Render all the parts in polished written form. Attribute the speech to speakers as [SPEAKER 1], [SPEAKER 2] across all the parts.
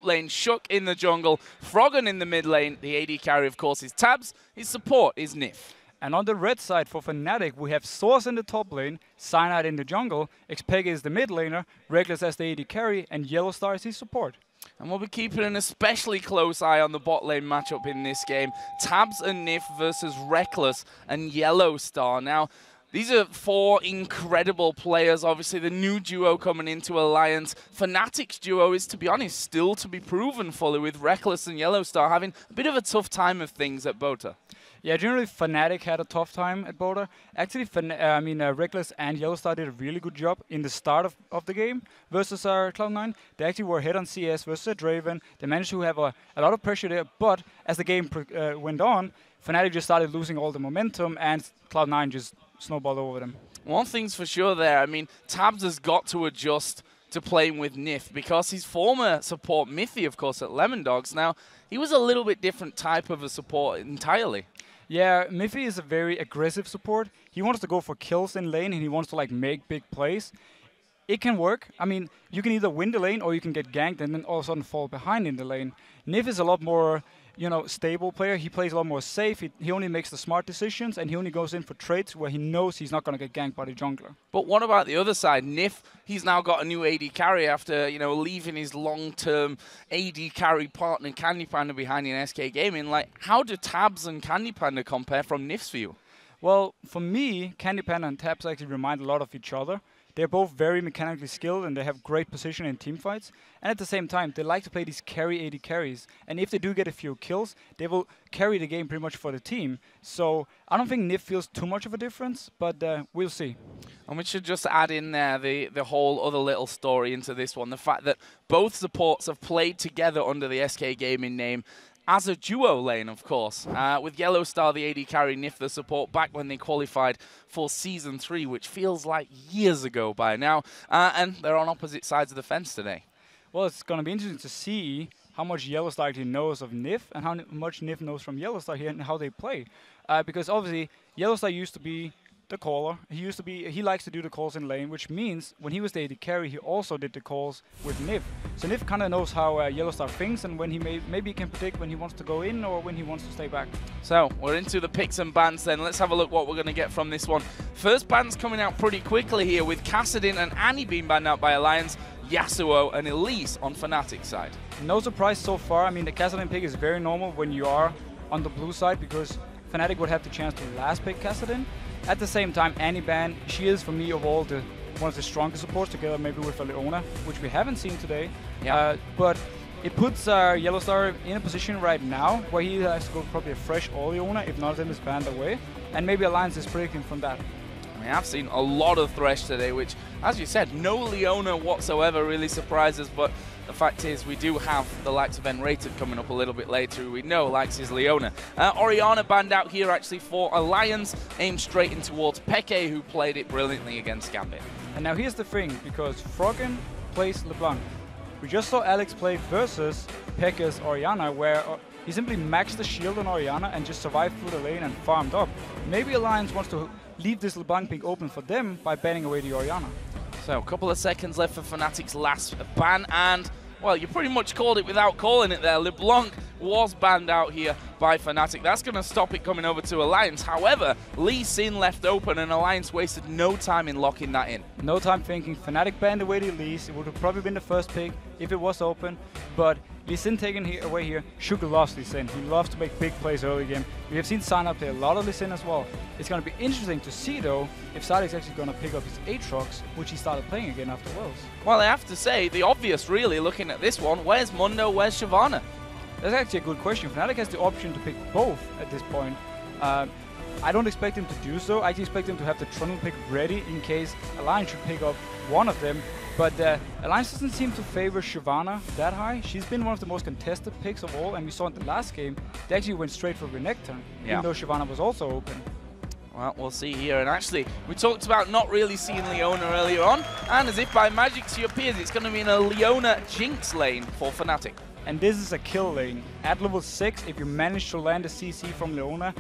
[SPEAKER 1] lane, Shook in the jungle, Froggen in the mid lane. The AD carry, of course, is Tabs. His support is Nif.
[SPEAKER 2] And on the red side for Fnatic, we have Source in the top lane, Cyanide in the jungle, Xpeg is the mid laner, Reckless as the AD carry, and Yellowstar is his support.
[SPEAKER 1] And we'll be keeping an especially close eye on the bot lane matchup in this game. Tabs and Nif versus Reckless and Yellowstar. Now, these are four incredible players. Obviously, the new duo coming into Alliance. Fnatic's duo is, to be honest, still to be proven fully, with Reckless and Yellowstar having a bit of a tough time of things at Bota.
[SPEAKER 2] Yeah, generally Fnatic had a tough time at Bota. Actually, Reckless and Yellowstar did a really good job in the start of the game versus Cloud9. They actually were ahead on CS versus Draven. They managed to have a lot of pressure there, but as the game went on, Fnatic just started losing all the momentum, and Cloud9 just snowballed over them.
[SPEAKER 1] One thing's for sure there. I mean, Tabs has got to adjust to playing with Nif, because his former support, Mithy, of course, at Lemon Dogs, now, he was a little bit different type of a support entirely.
[SPEAKER 2] Yeah, Mithy is a very aggressive support. He wants to go for kills in lane, and he wants to like make big plays. It can work. I mean, you can either win the lane or you can get ganked and then all of a sudden fall behind in the lane. Nif is a lot more, stable player. He plays a lot more safe. He only makes the smart decisions, and he only goes in for trades where he knows he's not going to get ganked by the jungler.
[SPEAKER 1] But what about the other side? Nif, he's now got a new AD carry after, leaving his long-term AD carry partner Candy Panda behind in SK Gaming. Like, how do Tabs and Candy Panda compare from Nif's view?
[SPEAKER 2] Well, for me, Candy Panda and Tabs actually remind a lot of each other. They're both very mechanically skilled, and they have great position in teamfights. And at the same time, they like to play these carry AD carries. And if they do get a few kills, they will carry the game pretty much for the team. So I don't think Nif feels too much of a difference, but we'll see.
[SPEAKER 1] And we should just add in there the whole other little story into this one. The fact that both supports have played together under the SK Gaming name as a duo lane, of course, with Yellowstar, the AD carry, Nif, the support, back when they qualified for Season 3, which feels like years ago by now. And they're on opposite sides of the fence today.
[SPEAKER 2] Well, it's going to be interesting to see how much Yellowstar actually knows of Nif and how much Nif knows from Yellowstar here and how they play. Because obviously, Yellowstar used to be the caller. He likes to do the calls in lane, which means when he was the AD carry, he also did the calls with Nif. So Nif kind of knows how Yellowstar thinks, and when he maybe he can predict when he wants to go in or when he wants to stay back.
[SPEAKER 1] So we're into the picks and bans then. Let's have a look what we're going to get from this one. First ban's coming out pretty quickly here, with Kassadin and Annie being banned out by Alliance, Yasuo and Elise on Fnatic's side.
[SPEAKER 2] No surprise so far. I mean, the Kassadin pick is very normal when you are on the blue side, because Fnatic would have the chance to last pick Kassadin. At the same time, Annie ban, she is for me of all one of the strongest supports, together maybe with a Leona, which we haven't seen today.
[SPEAKER 1] Yeah.
[SPEAKER 2] But it puts Yellowstar in a position right now where he has to go probably a fresh all Leona, if none of them is banned away. And maybe Alliance is predicting from that.
[SPEAKER 1] I mean, I've seen a lot of Thresh today, which, as you said, no Leona whatsoever really surprises, but the fact is we do have the likes of N-Rated coming up a little bit later, who we know likes his Leona. Orianna banned out here actually for Alliance, aimed straight in towards Peke, who played it brilliantly against Gambit.
[SPEAKER 2] And now here's the thing, because Froggen plays LeBlanc. We just saw Alex play versus Peke's Orianna, where he simply maxed the shield on Orianna and just survived through the lane and farmed up. Maybe Alliance wants to leave this LeBlanc pick open for them by banning away the Orianna. So
[SPEAKER 1] a couple of seconds left for Fnatic's last ban, and, well, you pretty much called it without calling it there. LeBlanc was banned out here by Fnatic. That's going to stop it coming over to Alliance. However, Lee Sin left open, and Alliance wasted no time in locking that in.
[SPEAKER 2] No time thinking. Fnatic banned away the Elise. It would have probably been the first pick if it was open, but Lee Sin taken away here. Sugar loves Lee Sin. He loves to make big plays early game. We have seen Sana play a lot of Lee Sin as well. It's going to be interesting to see, though, if Sadic's actually going to pick up his Aatrox, which he started playing again after Worlds.
[SPEAKER 1] Well, I have to say, the obvious, really, looking at this one, where's Mundo, where's Shyvana?
[SPEAKER 2] That's actually a good question. Fnatic has the option to pick both at this point. I don't expect him to do so. I expect him to have the Trundle pick ready in case Alliance should pick up one of them. But Alliance doesn't seem to favor Shyvana that high. She's been one of the most contested picks of all, and we saw in the last game, they actually went straight for Renekton, even though Shyvana was also open.
[SPEAKER 1] Well, we'll see here. And actually, we talked about not really seeing Leona earlier on, and as if by magic she appears, it's going to be in a Leona Jinx lane for Fnatic.
[SPEAKER 2] And this is a kill lane. At level 6, if you manage to land a CC from Leona,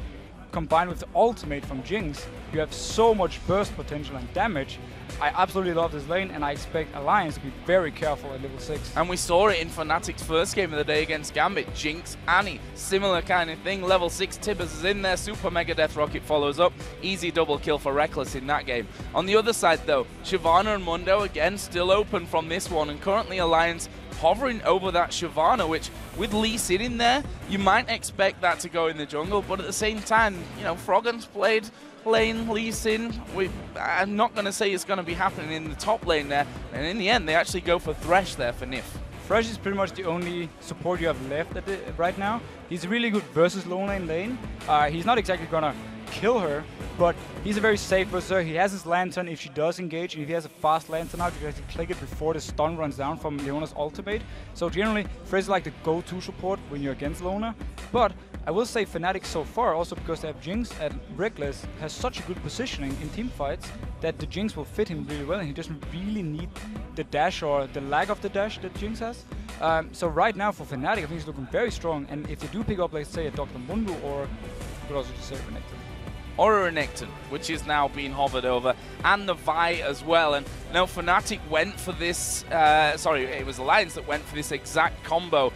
[SPEAKER 2] combined with the ultimate from Jinx, you have so much burst potential and damage. I absolutely love this lane, and I expect Alliance to be very careful at level 6.
[SPEAKER 1] And we saw it in Fnatic's first game of the day against Gambit. Jinx, Annie, similar kind of thing. Level 6 Tibbers is in there. Super Mega Death Rocket follows up. Easy double kill for Reckless in that game. On the other side, though, Shyvana and Mundo, again, still open from this one. And currently Alliance hovering over that Shyvana, which with Lee Sin in there, you might expect that to go in the jungle. But at the same time, you know, Froggen's played lane, Lee Sin. I'm not going to say it's going to be happening in the top lane there. And in the end, they actually go for Thresh there for Nif.
[SPEAKER 2] Thresh is pretty much the only support you have left right now. He's really good versus lone lane. He's not exactly going to kill her, but he's a very safe versus her. He has his Lantern if she does engage, and if he has a fast Lantern out, you can actually click it before the stun runs down from Leona's ultimate. So generally, Thresh is like the go-to support when you're against Leona. But I will say Fnatic so far, also because they have Jinx and Reckless, has such a good positioning in team fights that the Jinx will fit him really well, and he doesn't really need the dash or the lag of the dash that Jinx has. So right now for Fnatic, I think he's looking very strong, and if they do pick up, let's say, a Dr. Mundo, or you could also just say Renekton.
[SPEAKER 1] Or a Renekton, which is now being hovered over, and the Vi as well. And now Fnatic went for this, sorry, it was Alliance that went for this exact combo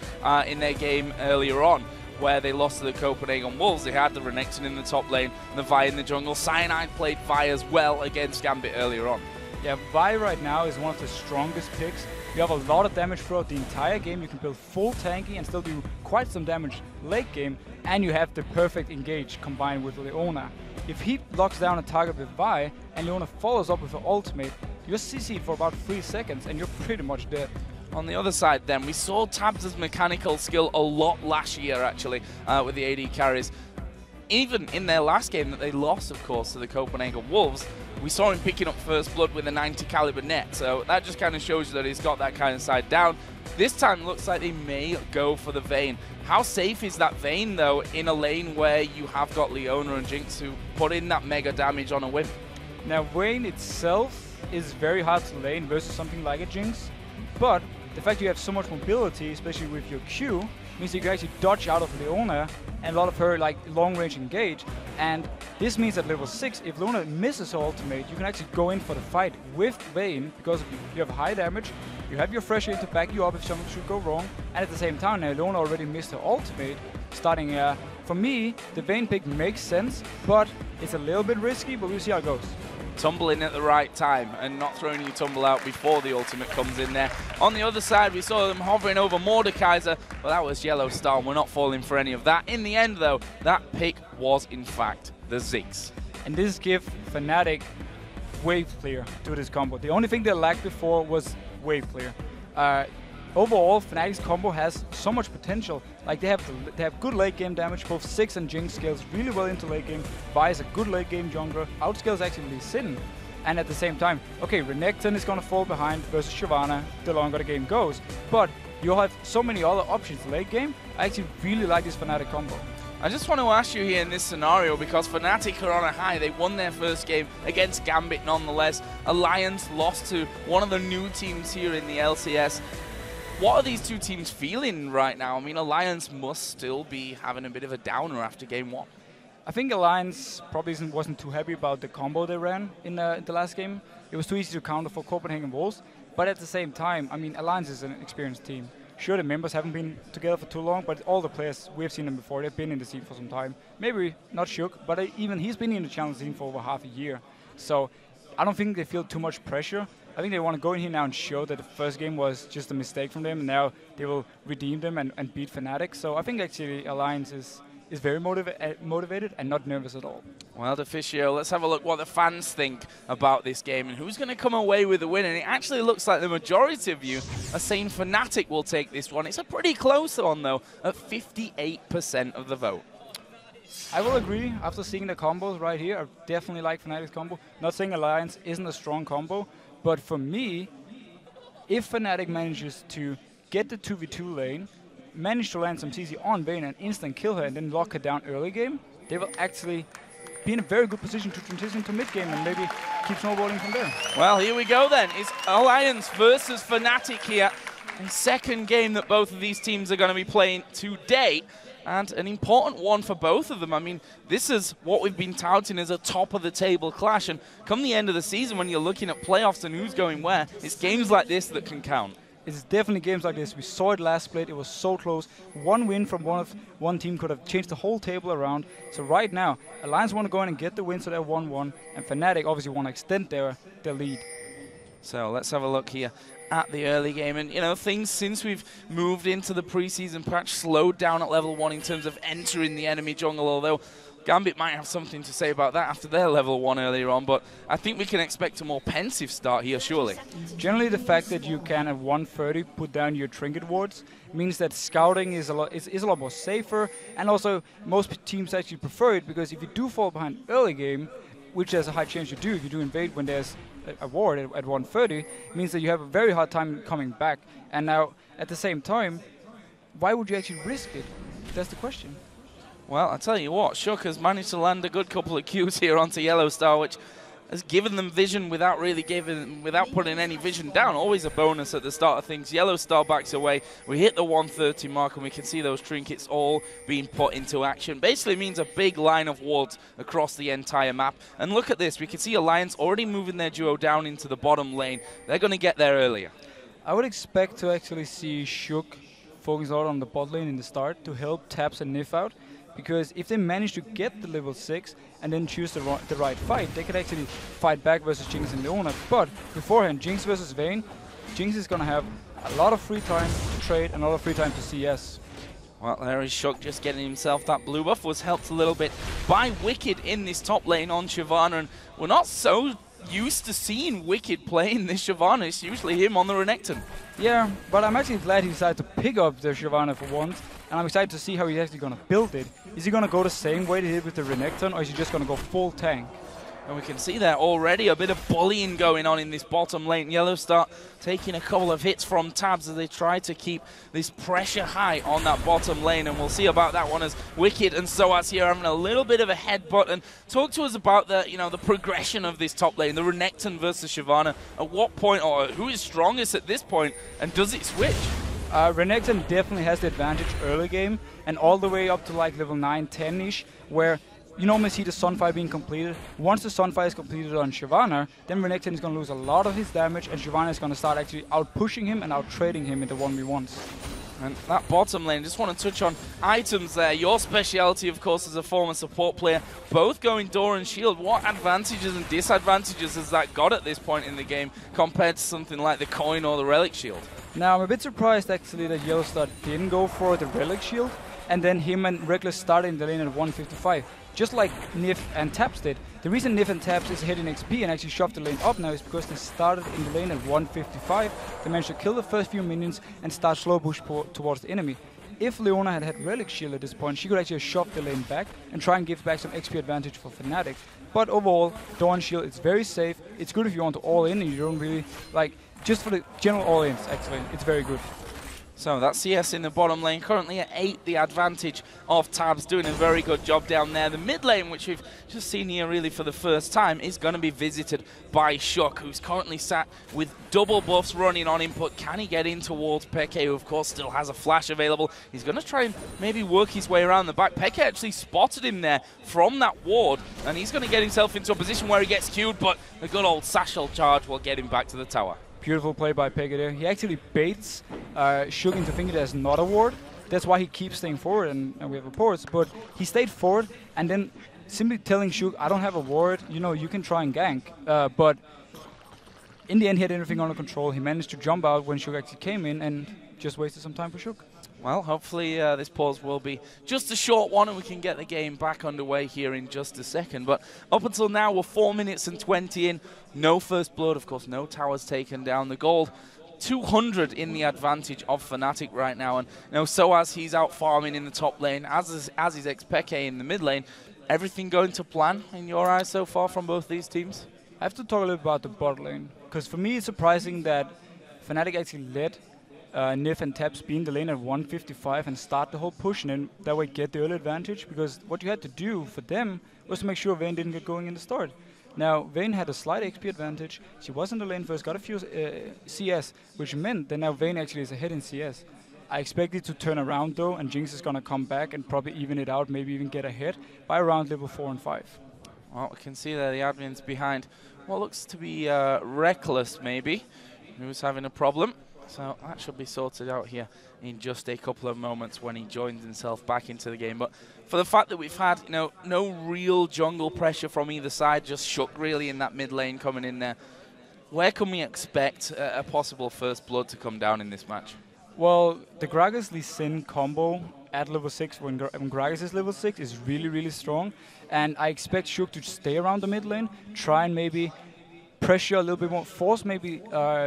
[SPEAKER 1] in their game earlier on, where they lost to the Copenhagen Wolves. They had the Renekton in the top lane, and the Vi in the jungle. Cyanide played Vi as well against Gambit earlier on.
[SPEAKER 2] Yeah, Vi right now is one of the strongest picks. You have a lot of damage throughout the entire game. You can build full tanking and still do quite some damage late game, and you have the perfect engage combined with Leona. If he locks down a target with Vi and Leona follows up with her ultimate, you just CC for about 3 seconds and you're pretty much dead.
[SPEAKER 1] On the other side then, we saw Tabs' mechanical skill a lot last year actually with the AD carries. Even in their last game that they lost, of course, to the Copenhagen Wolves, we saw him picking up first blood with a 90 caliber net. So that just kind of shows you that he's got that kind of side down. This time looks like they may go for the Vayne. How safe is that Vayne though in a lane where you have got Leona and Jinx who put in that mega damage on a whim?
[SPEAKER 2] Now Vayne itself is very hard to lane versus something like a Jinx, but the fact you have so much mobility, especially with your Q, means you can actually dodge out of Leona and a lot of her like long-range engage. And this means at level 6, if Leona misses her ultimate, you can actually go in for the fight with Vayne because you have high damage, you have your Fresh Air to back you up if something should go wrong, and at the same time now Leona already missed her ultimate. Starting, for me, the Vayne pick makes sense, but it's a little bit risky, but we'll see how it goes.
[SPEAKER 1] Tumbling at the right time and not throwing you tumble out before the ultimate comes in there. On the other side, we saw them hovering over Mordekaiser, but that was Yellow Star, and we're not falling for any of that. In the end, though, that pick was, in fact, the Ziggs.
[SPEAKER 2] And this gives Fnatic wave clear to this combo. The only thing they lacked before was wave clear. Overall, Fnatic's combo has so much potential. Like they have good late game damage. Both Ziggs and Jinx scales really well into late game. Vi is a good late game jungler. Outscales actually Lee Sin. And at the same time, okay, Renekton is gonna fall behind versus Shyvana the longer the game goes. But you'll have so many other options late game. I actually really like this Fnatic combo.
[SPEAKER 1] I just want to ask you here in this scenario, because Fnatic are on a high. They won their first game against Gambit nonetheless. Alliance lost to one of the new teams here in the LCS. What are these two teams feeling right now? I mean, Alliance must still be having a bit of a downer after game 1.
[SPEAKER 2] I think Alliance probably wasn't too happy about the combo they ran in the last game. It was too easy to counter for Copenhagen Wolves. But at the same time, I mean, Alliance is an experienced team. Sure, the members haven't been together for too long, but all the players, we've seen them before. They've been in the scene for some time. Maybe not Shook, but even he's been in the challenge scene for over half a year. So I don't think they feel too much pressure. I think they want to go in here now and show that the first game was just a mistake from them, and now they will redeem them and beat Fnatic. So I think actually Alliance is very motivated and not nervous at all.
[SPEAKER 1] Well, Deficio, let's have a look what the fans think about this game and who's going to come away with the win. And it actually looks like the majority of you are saying Fnatic will take this one. It's a pretty close one, though, at 58% of the vote.
[SPEAKER 2] I will agree. After seeing the combos right here, I definitely like Fnatic's combo. Not saying Alliance isn't a strong combo, but for me, if Fnatic manages to get the 2v2 lane, manage to land some CC on Vayne and instant kill her and then lock her down early game, they will actually be in a very good position to transition to mid game and maybe keep snowballing from there.
[SPEAKER 1] Well, here we go then. It's Alliance versus Fnatic here. A second game that both of these teams are going to be playing today. and an important one for both of them. I mean, this is what we've been touting as a top-of-the-table clash, and come the end of the season when you're looking at playoffs and who's going where, it's games like this that can count.
[SPEAKER 2] It's definitely games like this. We saw it last split. It was so close. One win from one team could have changed the whole table around. So right now, Alliance want to go in and get the win, so they're 1-1, and Fnatic obviously want to extend their lead.
[SPEAKER 1] So let's have a look here at the early game. And, you know, things since we've moved into the preseason patch slowed down at level 1 in terms of entering the enemy jungle, although Gambit might have something to say about that after their level 1 earlier on, but I think we can expect a more pensive start here, surely.
[SPEAKER 2] Generally, the fact that you can at 130 put down your trinket wards means that scouting is a lot more safer, and also most teams actually prefer it, because if you do fall behind early game, which there's a high chance you do if you do invade when there's a ward at 130, means that you have a very hard time coming back. And now, at the same time, why would you actually risk it? That's the question.
[SPEAKER 1] Well, I'll tell you what, Shook has managed to land a good couple of Qs here onto Yellow Star, which has given them vision without putting any vision down. Always a bonus at the start of things. Yellow Star backs away. We hit the 130 mark, and we can see those trinkets all being put into action. Basically means a big line of wards across the entire map. And look at this. We can see Alliance already moving their duo down into the bottom lane. They're going to get there earlier.
[SPEAKER 2] I would expect to actually see Shook focus out on the bot lane in the start to help Taps and Nif out. Because if they manage to get the level 6 and then choose the right fight, they could actually fight back versus Jinx and Leona. But beforehand, Jinx versus Vayne, Jinx is going to have a lot of free time to trade and a lot of free time to CS.
[SPEAKER 1] Well, there is Shook just getting himself that blue buff. Was helped a little bit by Wicked in this top lane on Shyvana, and we're not so used to seeing Wicked playing this Shyvana. It's usually him on the Renekton.
[SPEAKER 2] Yeah, but I'm actually glad he decided to pick up the Shyvana for once, and I'm excited to see how he's actually going to build it. Is he going to go the same way he did with the Renekton, or is he just going to go full tank?
[SPEAKER 1] And we can see there already a bit of bullying going on in this bottom lane. Yellow Star taking a couple of hits from Tabs as they try to keep this pressure high on that bottom lane. And we'll see about that one as Wicked and Soaz here having a little bit of a headbutt. And talk to us about the, the progression of this top lane, the Renekton versus Shyvana. At what point, or who is strongest at this point, and does it switch?
[SPEAKER 2] Renekton definitely has the advantage early game, and all the way up to like level 9, 10-ish, where you normally see the Sunfire being completed. Once the Sunfire is completed on Shyvana, then Renekton is going to lose a lot of his damage, and Shyvana is going to start actually out-pushing him and out-trading him in the 1v1s.
[SPEAKER 1] And that bottom lane, just want to touch on items there. Your speciality, of course, as a former support player, both going Door and Shield. What advantages and disadvantages has that got at this point in the game compared to something like the Coin or the Relic Shield?
[SPEAKER 2] Now, I'm a bit surprised, actually, that Yellow Star didn't go for the Relic Shield, and then him and Reckless started in the lane at 155. Just like Nif and Taps did. The reason Nif and Taps is hitting XP and actually shoved the lane up now is because they started in the lane at 155. They managed to kill the first few minions and start slow push towards the enemy. If Leona had Relic Shield at this point, she could actually shove the lane back and try and give back some XP advantage for Fnatic. But overall, Dawn Shield is very safe. It's good if you want to all in and you don't really, just for the general all-ins, actually. It's very good.
[SPEAKER 1] So that CS in the bottom lane, currently at 8, the advantage of Tabs, doing a very good job down there. The mid lane, which we've just seen here really for the first time, is going to be visited by Shook, who's currently sat with double buffs running on input. Can he get in towards Peke, who of course still has a flash available? He's going to try and maybe work his way around the back. Peke actually spotted him there from that ward, and he's going to get himself into a position where he gets queued, but the good old Satchel charge will get him back to the tower.
[SPEAKER 2] Beautiful play by Peke there. He actually baits Shook into thinking there's not a ward. That's why he keeps staying forward, and we have reports. But he stayed forward, and then simply telling Shook, I don't have a ward, you can try and gank. But in the end, he had everything under control. He managed to jump out when Shook actually came in, and just wasted some time for Shook.
[SPEAKER 1] Well, hopefully this pause will be just a short one and we can get the game back underway here in just a second. But up until now, we're 4 minutes and 20 in. No first blood, of course, no towers taken down. The gold, 200 in the advantage of Fnatic right now. And Soaz, he's out farming in the top lane, as is Peke in the mid lane. Everything going to plan in your eyes so far from both these teams?
[SPEAKER 2] I have to talk a little about the bot lane, because for me it's surprising that Fnatic actually led Nif and Taps be in the lane at 155 and start the whole push, and then that way get the early advantage, because what you had to do for them was to make sure Vayne didn't get going in the start. Now, Vayne had a slight XP advantage. She was in the lane first, got a few CS, which meant that now Vayne actually is ahead in CS. I expect it to turn around though, and Jinx is going to come back and probably even it out, maybe even get ahead by around level 4 and 5.
[SPEAKER 1] Well, we can see there the admin's behind what looks to be Reckless, maybe, who's having a problem. So that should be sorted out here in just a couple of moments when he joins himself back into the game. But for the fact that we've had, no real jungle pressure from either side, just Shook really in that mid lane coming in there, where can we expect a possible first blood to come down in this match?
[SPEAKER 2] Well, the Gragas Lee Sin combo at level 6 when Gragas is level 6 is really, really strong. And I expect Shook to stay around the mid lane, try and maybe pressure a little bit more, force maybe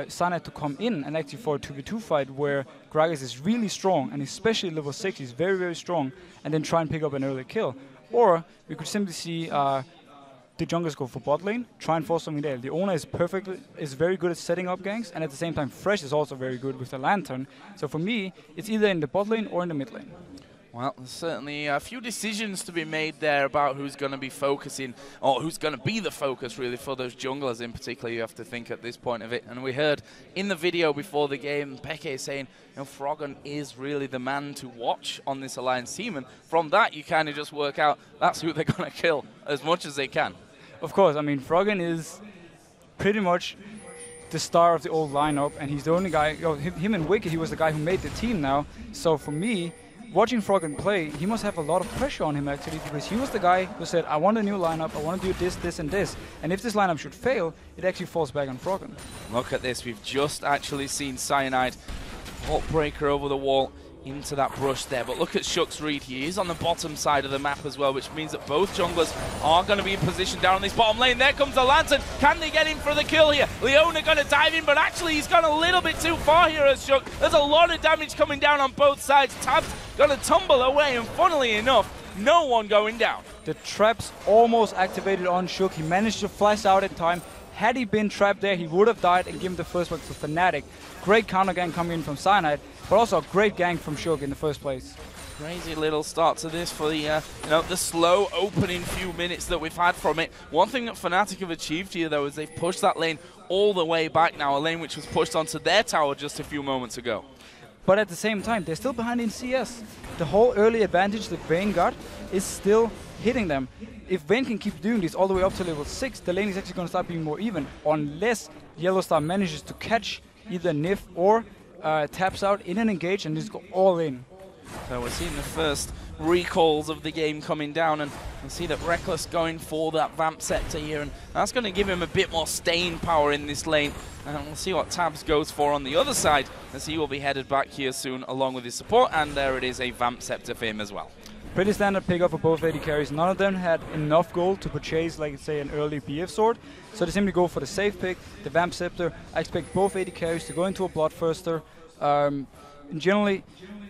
[SPEAKER 2] Sana to come in and actually for a 2v2 fight where Gragas is really strong, and especially level 6 he's very, very strong, and then try and pick up an early kill. Or we could simply see the junglers go for bot lane, try and force something there. The owner is very good at setting up ganks, and at the same time Fresh is also very good with the lantern. So for me, it's either in the bot lane or in the mid lane.
[SPEAKER 1] Well, there's certainly a few decisions to be made there about who's going to be focusing, or who's going to be the focus really for those junglers in particular, you have to think at this point of it. And we heard in the video before the game, Peke saying, Froggen is really the man to watch on this Alliance team. And from that, you kind of just work out that's who they're going to kill as much as they can.
[SPEAKER 2] Of course, I mean, Froggen is pretty much the star of the old lineup, and he's the only guy, him and Wicked, he was the guy who made the team now. So for me, watching Froggen play, he must have a lot of pressure on him actually, because he was the guy who said, I want a new lineup, I want to do this, this and this. And if this lineup should fail, it actually falls back on Froggen.
[SPEAKER 1] Look at this, we've just actually seen Cyanide Heartbreaker over the wall into that brush there. But look at Shook's read. He is on the bottom side of the map as well, which means that both junglers are going to be in position down on this bottom lane. There comes the Lantern. Can they get in for the kill here? Leona going to dive in, but actually he's gone a little bit too far here as Shook. There's a lot of damage coming down on both sides. Tab's going to tumble away, and funnily enough, no one going down.
[SPEAKER 2] The traps almost activated on Shook. He managed to flash out in time. Had he been trapped there, he would have died and given the first one to Fnatic. Great counter gang coming in from Cyanide, but also a great gang from Shook in the first place.
[SPEAKER 1] Crazy little start to this for the the slow opening few minutes that we've had from it. One thing that Fnatic have achieved here though is they've pushed that lane all the way back now, a lane which was pushed onto their tower just a few moments ago.
[SPEAKER 2] But at the same time, they're still behind in CS. The whole early advantage that Vayne got is still hitting them. If Vayne can keep doing this all the way up to level 6, the lane is actually going to start being more even, unless Yellowstar manages to catch either Nif or taps out in an engage and just go all in.
[SPEAKER 1] So we're seeing the first recalls of the game coming down, and you see that Reckless going for that Vamp Scepter here, and that's going to give him a bit more staying power in this lane. And we'll see what Tabs goes for on the other side, as he will be headed back here soon along with his support, and there it is, a Vamp Scepter for him as well.
[SPEAKER 2] Pretty standard pick up for both AD carries. None of them had enough gold to purchase, like say, an early BF sword. So they simply go for the safe pick, the Vamp Scepter. I expect both AD carries to go into a Bloodthirster. And generally,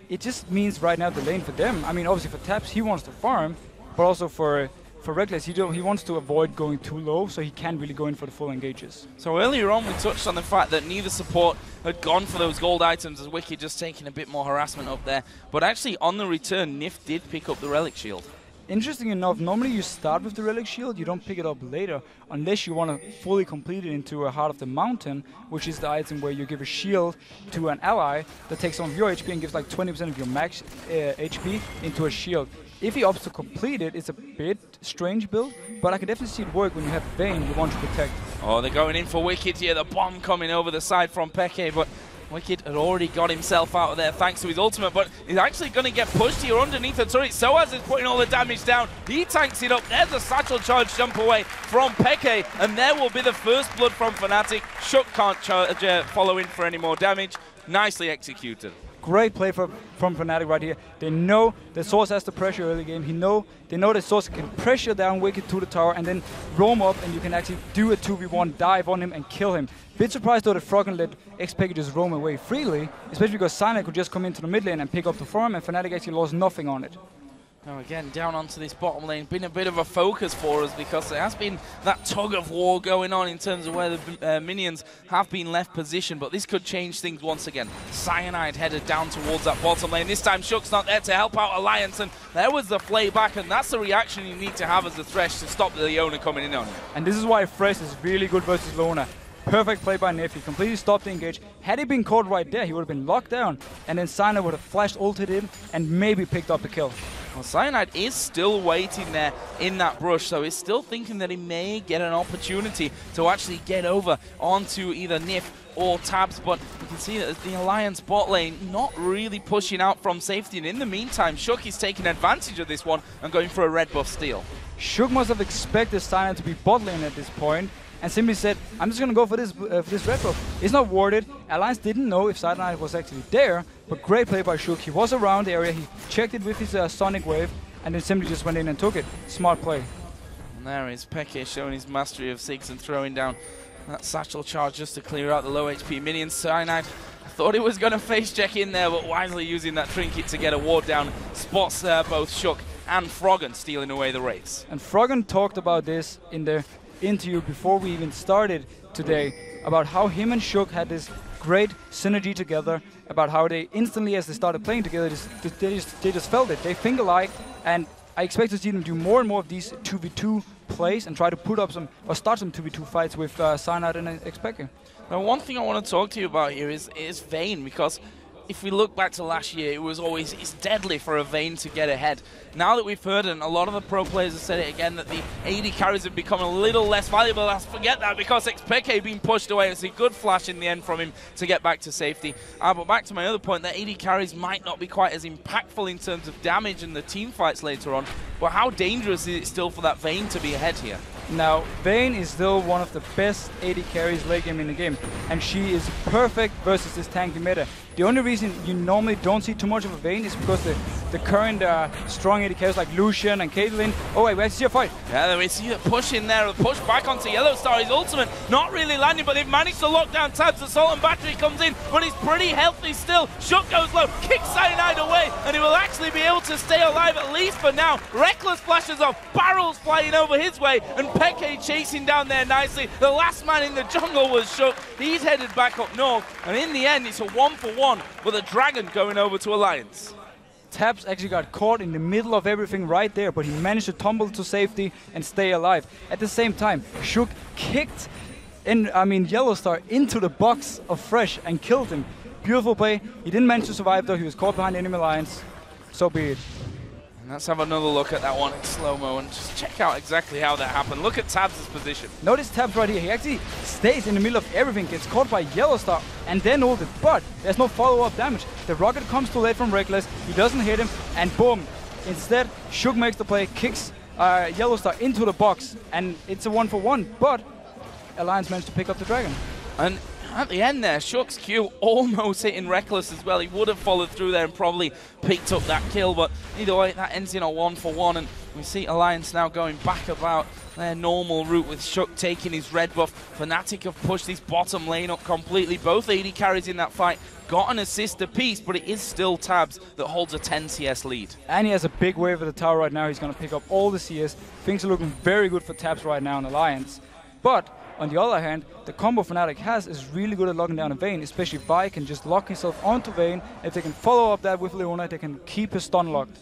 [SPEAKER 2] it just means right now the lane for them. I mean, obviously for Taps, he wants to farm, but also for Reckless, he wants to avoid going too low, so he can't really go in for the full engages.
[SPEAKER 1] So earlier on, we touched on the fact that neither support had gone for those gold items, as Wicked just taking a bit more harassment up there. But actually, on the return, Nif did pick up the Relic Shield.
[SPEAKER 2] Interesting enough, normally you start with the Relic Shield, you don't pick it up later, unless you want to fully complete it into a Heart of the Mountain, which is the item where you give a shield to an ally that takes some of your HP and gives like 20% of your max HP into a shield. If he opts to complete it, it's a bit strange build, but I can definitely see it work when you have Vayne you want to protect.
[SPEAKER 1] Oh, they're going in for Wicked here. The bomb coming over the side from Peke, but Wicked had already got himself out of there thanks to his ultimate, but he's actually going to get pushed here underneath the turret. Soaz is putting all the damage down. He tanks it up. There's a satchel charge jump away from Peke, and there will be the first blood from Fnatic. Shook can't follow in for any more damage. Nicely executed.
[SPEAKER 2] Great play from Fnatic right here. They know that Source has the pressure early game. They know that Source can pressure down Wicked to the tower and then roam up, and you can actually do a 2v1, dive on him and kill him. Bit surprised though that Froggen let Xpeke just roam away freely, especially because Cyanide could just come into the mid lane and pick up the farm, and Fnatic actually lost nothing on it.
[SPEAKER 1] Now again, down onto this bottom lane, been a bit of a focus for us because there has been that tug of war going on in terms of where the minions have been left positioned, but this could change things once again. Cyanide headed down towards that bottom lane. This time Shook's not there to help out Alliance, and there was the play back, and that's the reaction you need to have as a Thresh to stop the Leona coming in on you.
[SPEAKER 2] And this is why Thresh is really good versus Leona. Perfect play by Nif. He completely stopped the engage. Had he been caught right there, he would have been locked down, and then Cyanide would have flashed ulted in and maybe picked up the kill.
[SPEAKER 1] Well, Cyanide is still waiting there in that brush, so he's still thinking that he may get an opportunity to actually get over onto either Nif or Tabs, but you can see that the Alliance bot lane not really pushing out from safety, and in the meantime, Shook is taking advantage of this one and going for a red buff steal.
[SPEAKER 2] Shook must have expected Cyanide to be bot lane at this point, and simply said, I'm just going to go for this red buff. It's not warded. Alliance didn't know if Cyanide was actually there, but great play by Shook. He was around the area, he checked it with his Sonic Wave, and then simply just went in and took it. Smart play.
[SPEAKER 1] And there is Peke showing his mastery of Ziggs and throwing down that satchel charge just to clear out the low HP minions. Cyanide thought he was going to face check in there, but wisely using that trinket to get a ward down. Spots both Shook and Froggen stealing away the race.
[SPEAKER 2] And Froggen talked about this in the interview before we even started today, about how him and Shook had this great synergy together, about how they instantly, as they started playing together, they just felt it. They think alike, and I expect to see them do more and more of these 2v2 plays and try to put up some, or start some 2v2 fights with Cyanide and Xpeke.
[SPEAKER 1] Now, one thing I want to talk to you about here is Vayne, because if we look back to last year, it was always, it's deadly for a Vayne to get ahead. Now that we've heard, and a lot of the pro players have said it again, that the AD carries have become a little less valuable. Let's forget that, because Xpeke being pushed away. It's a good flash in the end from him to get back to safety. But back to my other point, that AD carries might not be quite as impactful in terms of damage in the team fights later on. But how dangerous is it still for that Vayne to be ahead here?
[SPEAKER 2] Now, Vayne is still one of the best AD carries late game in the game, and she is perfect versus this tanky meta. The only reason you normally don't see too much of a Vayne is because the current strong AD carries like Lucian and Caitlyn. Oh wait, we see a fight.
[SPEAKER 1] Yeah, we see the push in there, the push back onto Yellowstar. His ultimate not really landing, but they've managed to lock down Tabs. Assault and Battery comes in, but he's pretty healthy still. Shook goes low, kicks Cyanide away, and he will actually be able to stay alive at least for now. Reckless flashes off, barrels flying over his way, and Peke chasing down there nicely. The last man in the jungle was Shook. He's headed back up north, and in the end, it's a 1-for-1 with a Dragon going over to Alliance.
[SPEAKER 2] Tabs actually got caught in the middle of everything right there, but he managed to tumble to safety and stay alive. At the same time, Shook kicked Yellowstar into the box of Fresh and killed him. Beautiful play. He didn't manage to survive though. He was caught behind enemy lines. So be it.
[SPEAKER 1] And let's have another look at that one in slow-mo and just check out exactly how that happened. Look at Tabs' position.
[SPEAKER 2] Notice Tabs right here. He actually stays in the middle of everything, gets caught by Yellowstar, and then ulted. But there's no follow-up damage. The rocket comes too late from Reckless. He doesn't hit him, and boom. Instead, Shook makes the play, kicks Yellowstar into the box, and it's a 1-for-1. But Alliance managed to pick up the Dragon.
[SPEAKER 1] And at the end there, Shook's Q almost hitting Reckless as well. He would have followed through there and probably picked up that kill, but either way, that ends in a 1-for-1, and we see Alliance now going back about their normal route with Shook taking his red buff. Fnatic have pushed his bottom lane up completely. Both AD carries in that fight got an assist apiece, but it is still Tabs that holds a 10 CS lead.
[SPEAKER 2] And he has a big wave at the tower right now. He's going to pick up all the CS. Things are looking very good for Tabs right now in Alliance. But on the other hand, the combo Fnatic has is really good at locking down a Vayne, especially Vi can just lock himself onto Vayne. If they can follow up that with Leona, they can keep his stun locked.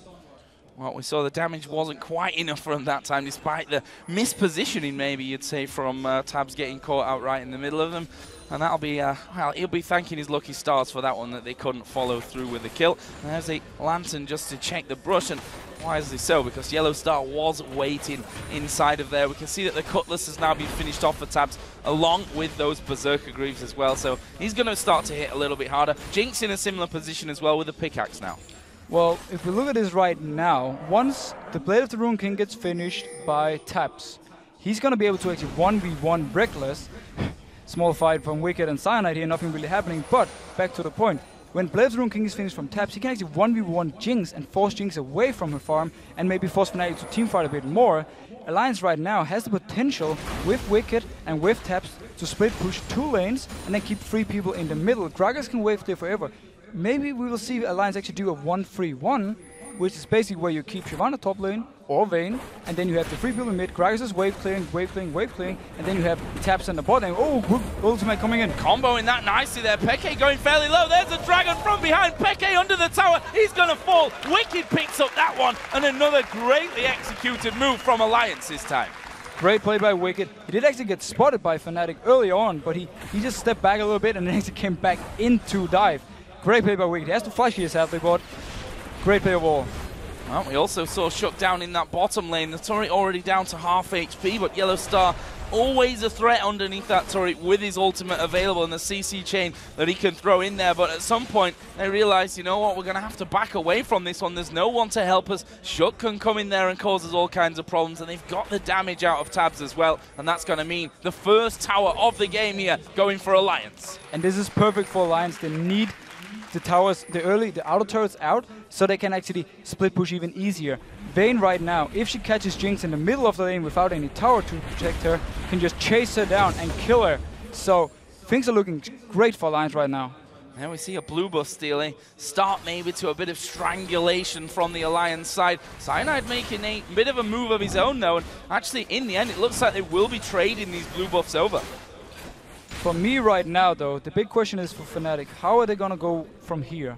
[SPEAKER 1] Well, we saw the damage wasn't quite enough for him that time, despite the mispositioning, maybe you'd say, from Tabs getting caught out right in the middle of them. And that'll be, well, he'll be thanking his lucky stars for that one, that they couldn't follow through with the kill. And there's a Lantern just to check the brush, and wisely so, because Yellowstar was waiting inside of there. We can see that the Cutlass has now been finished off for Tabs, along with those Berserker Greaves as well. So he's going to start to hit a little bit harder. Jinx in a similar position as well with the pickaxe now.
[SPEAKER 2] Well, if we look at this right now, once the Blade of the Rune King gets finished by Tabs, he's going to be able to actually 1v1 Reckless. Small fight from Wicked and Cyanide here, nothing really happening, but back to the point. When Blade of the Rune King is finished from Tabs, he can actually 1v1 Jinx and force Jinx away from her farm and maybe force Fnatic to teamfight a bit more. Alliance right now has the potential with Wicked and with Tabs to split push 2 lanes and then keep 3 people in the middle. Gragas can wave there forever. Maybe we will see Alliance actually do a 1-3-1, which is basically where you keep Shyvana top lane or Vayne, and then you have the 3 people in mid. Gragas is wave clearing, and then you have Tabs on the bot lane. Oh, good ultimate coming in.
[SPEAKER 1] Comboing that nicely there. Peke going fairly low. There's a Dragon from behind. Peke under the tower. He's going to fall. Wicked picks up that one, and another greatly executed move from Alliance this time.
[SPEAKER 2] Great play by Wicked. He did actually get spotted by Fnatic early on, but he just stepped back a little bit and then actually came back into dive. Great play by Wicked. He has to flash here, sadly, but great play overall.
[SPEAKER 1] Well, we also saw shut down in that bottom lane. The turret already down to half HP, but Yellow Star always a threat underneath that turret with his ultimate available and the CC chain that he can throw in there. But at some point, they realize, you know what, we're going to have to back away from this one. There's no one to help us. Shut can come in there and cause us all kinds of problems, and they've got the damage out of Tabs as well, and that's going to mean the first tower of the game here going for Alliance.
[SPEAKER 2] And this is perfect for Alliance. They need the towers, the outer turrets out, so they can actually split push even easier. Vayne right now, if she catches Jinx in the middle of the lane without any tower to protect her, can just chase her down and kill her. So things are looking great for Alliance right now.
[SPEAKER 1] Now we see a blue buff stealing, start maybe to a bit of strangulation from the Alliance side. Cyanide making a bit of a move of his own though, and actually in the end it looks like they will be trading these blue buffs over.
[SPEAKER 2] For me right now though, the big question is for Fnatic, how are they gonna go from here?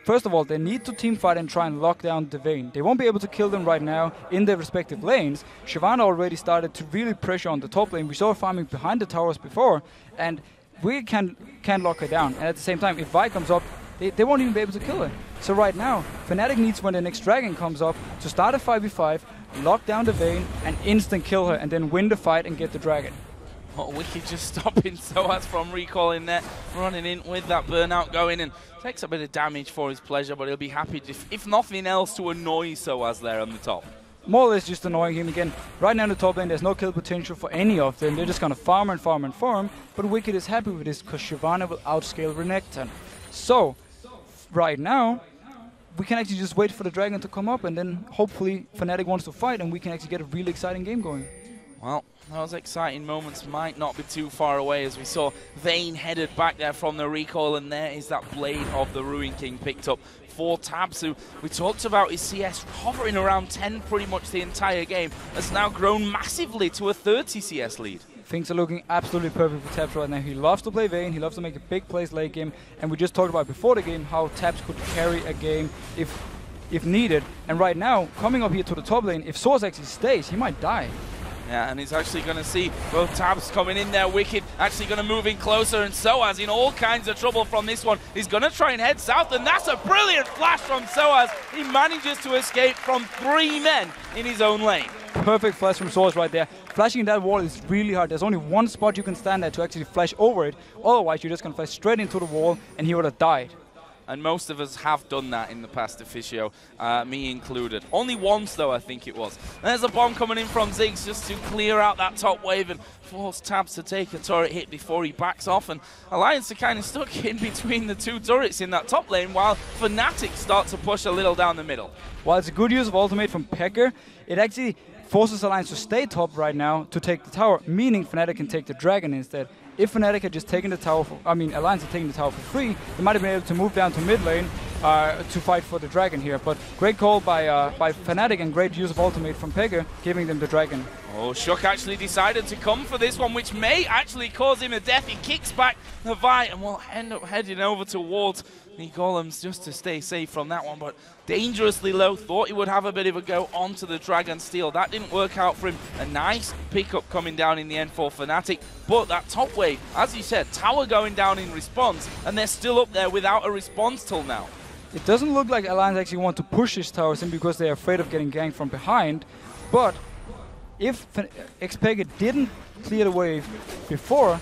[SPEAKER 2] First of all, they need to teamfight and try and lock down the Vayne. They won't be able to kill them right now in their respective lanes. Shyvana already started to really pressure on the top lane. We saw her farming behind the towers before, and we can lock her down. And at the same time, if Vi comes up, they won't even be able to kill her. So right now, Fnatic needs, when the next dragon comes up, to start a 5v5, lock down the Vayne, and instant kill her, and then win the fight and get the dragon.
[SPEAKER 1] Oh, Wicked just stopping Soaz from recalling there, running in with that burnout going, and takes a bit of damage for his pleasure, but he'll be happy, if nothing else, to annoy Soaz there on the top.
[SPEAKER 2] More or less just annoying him again. Right now in the top lane, there's no kill potential for any of them. They're just going to farm and farm and farm, but Wicked is happy with this because Shyvana will outscale Renekton. So, right now, we can actually just wait for the dragon to come up, and then hopefully Fnatic wants to fight, and we can actually get a really exciting game going.
[SPEAKER 1] Well, those exciting moments might not be too far away as we saw Vayne headed back there from the recoil, and there is that Blade of the Ruin King picked up for Tabs, who we talked about his CS hovering around 10 pretty much the entire game, has now grown massively to a 30 CS lead.
[SPEAKER 2] Things are looking absolutely perfect for Tabs right now. He loves to play Vayne, he loves to make a big plays late game, and we just talked about before the game how Tabs could carry a game if needed. And right now, coming up here to the top lane, if Soaz actually stays, he might die.
[SPEAKER 1] Yeah, and he's actually going to see both Tabs coming in there. Wicked actually going to move in closer, and Soaz in all kinds of trouble from this one. He's going to try and head south, and that's a brilliant flash from Soaz. He manages to escape from 3 men in his own lane.
[SPEAKER 2] Perfect flash from Soaz right there. Flashing that wall is really hard. There's only one spot you can stand at to actually flash over it. Otherwise, you're just going to flash straight into the wall, and he would have died.
[SPEAKER 1] And most of us have done that in the past, Officio, me included. Only once, though, I think it was. And there's a bomb coming in from Ziggs just to clear out that top wave and force Tabs to take a turret hit before he backs off. And Alliance are kind of stuck in between the 2 turrets in that top lane, while Fnatic start to push a little down the middle.
[SPEAKER 2] While it's a good use of ultimate from Pecker, it actually forces Alliance to stay top right now to take the tower, meaning Fnatic can take the dragon instead. If Fnatic had just taken the tower, Alliance had taken the tower for free, they might have been able to move down to mid lane to fight for the dragon here. But great call by Fnatic and great use of ultimate from Pega, giving them the dragon.
[SPEAKER 1] Oh, Shook actually decided to come for this one, which may actually cause him a death. He kicks back the Vi and will end up heading over towards the golems just to stay safe from that one, but dangerously low. Thought he would have a bit of a go onto the Dragon Steel. That didn't work out for him. A nice pickup coming down in the end for Fnatic, but that top wave, as you said, tower going down in response, and they're still up there without a response till now.
[SPEAKER 2] It doesn't look like Alliance actually want to push these towers in because they're afraid of getting ganked from behind, but if Xpega didn't clear the wave before,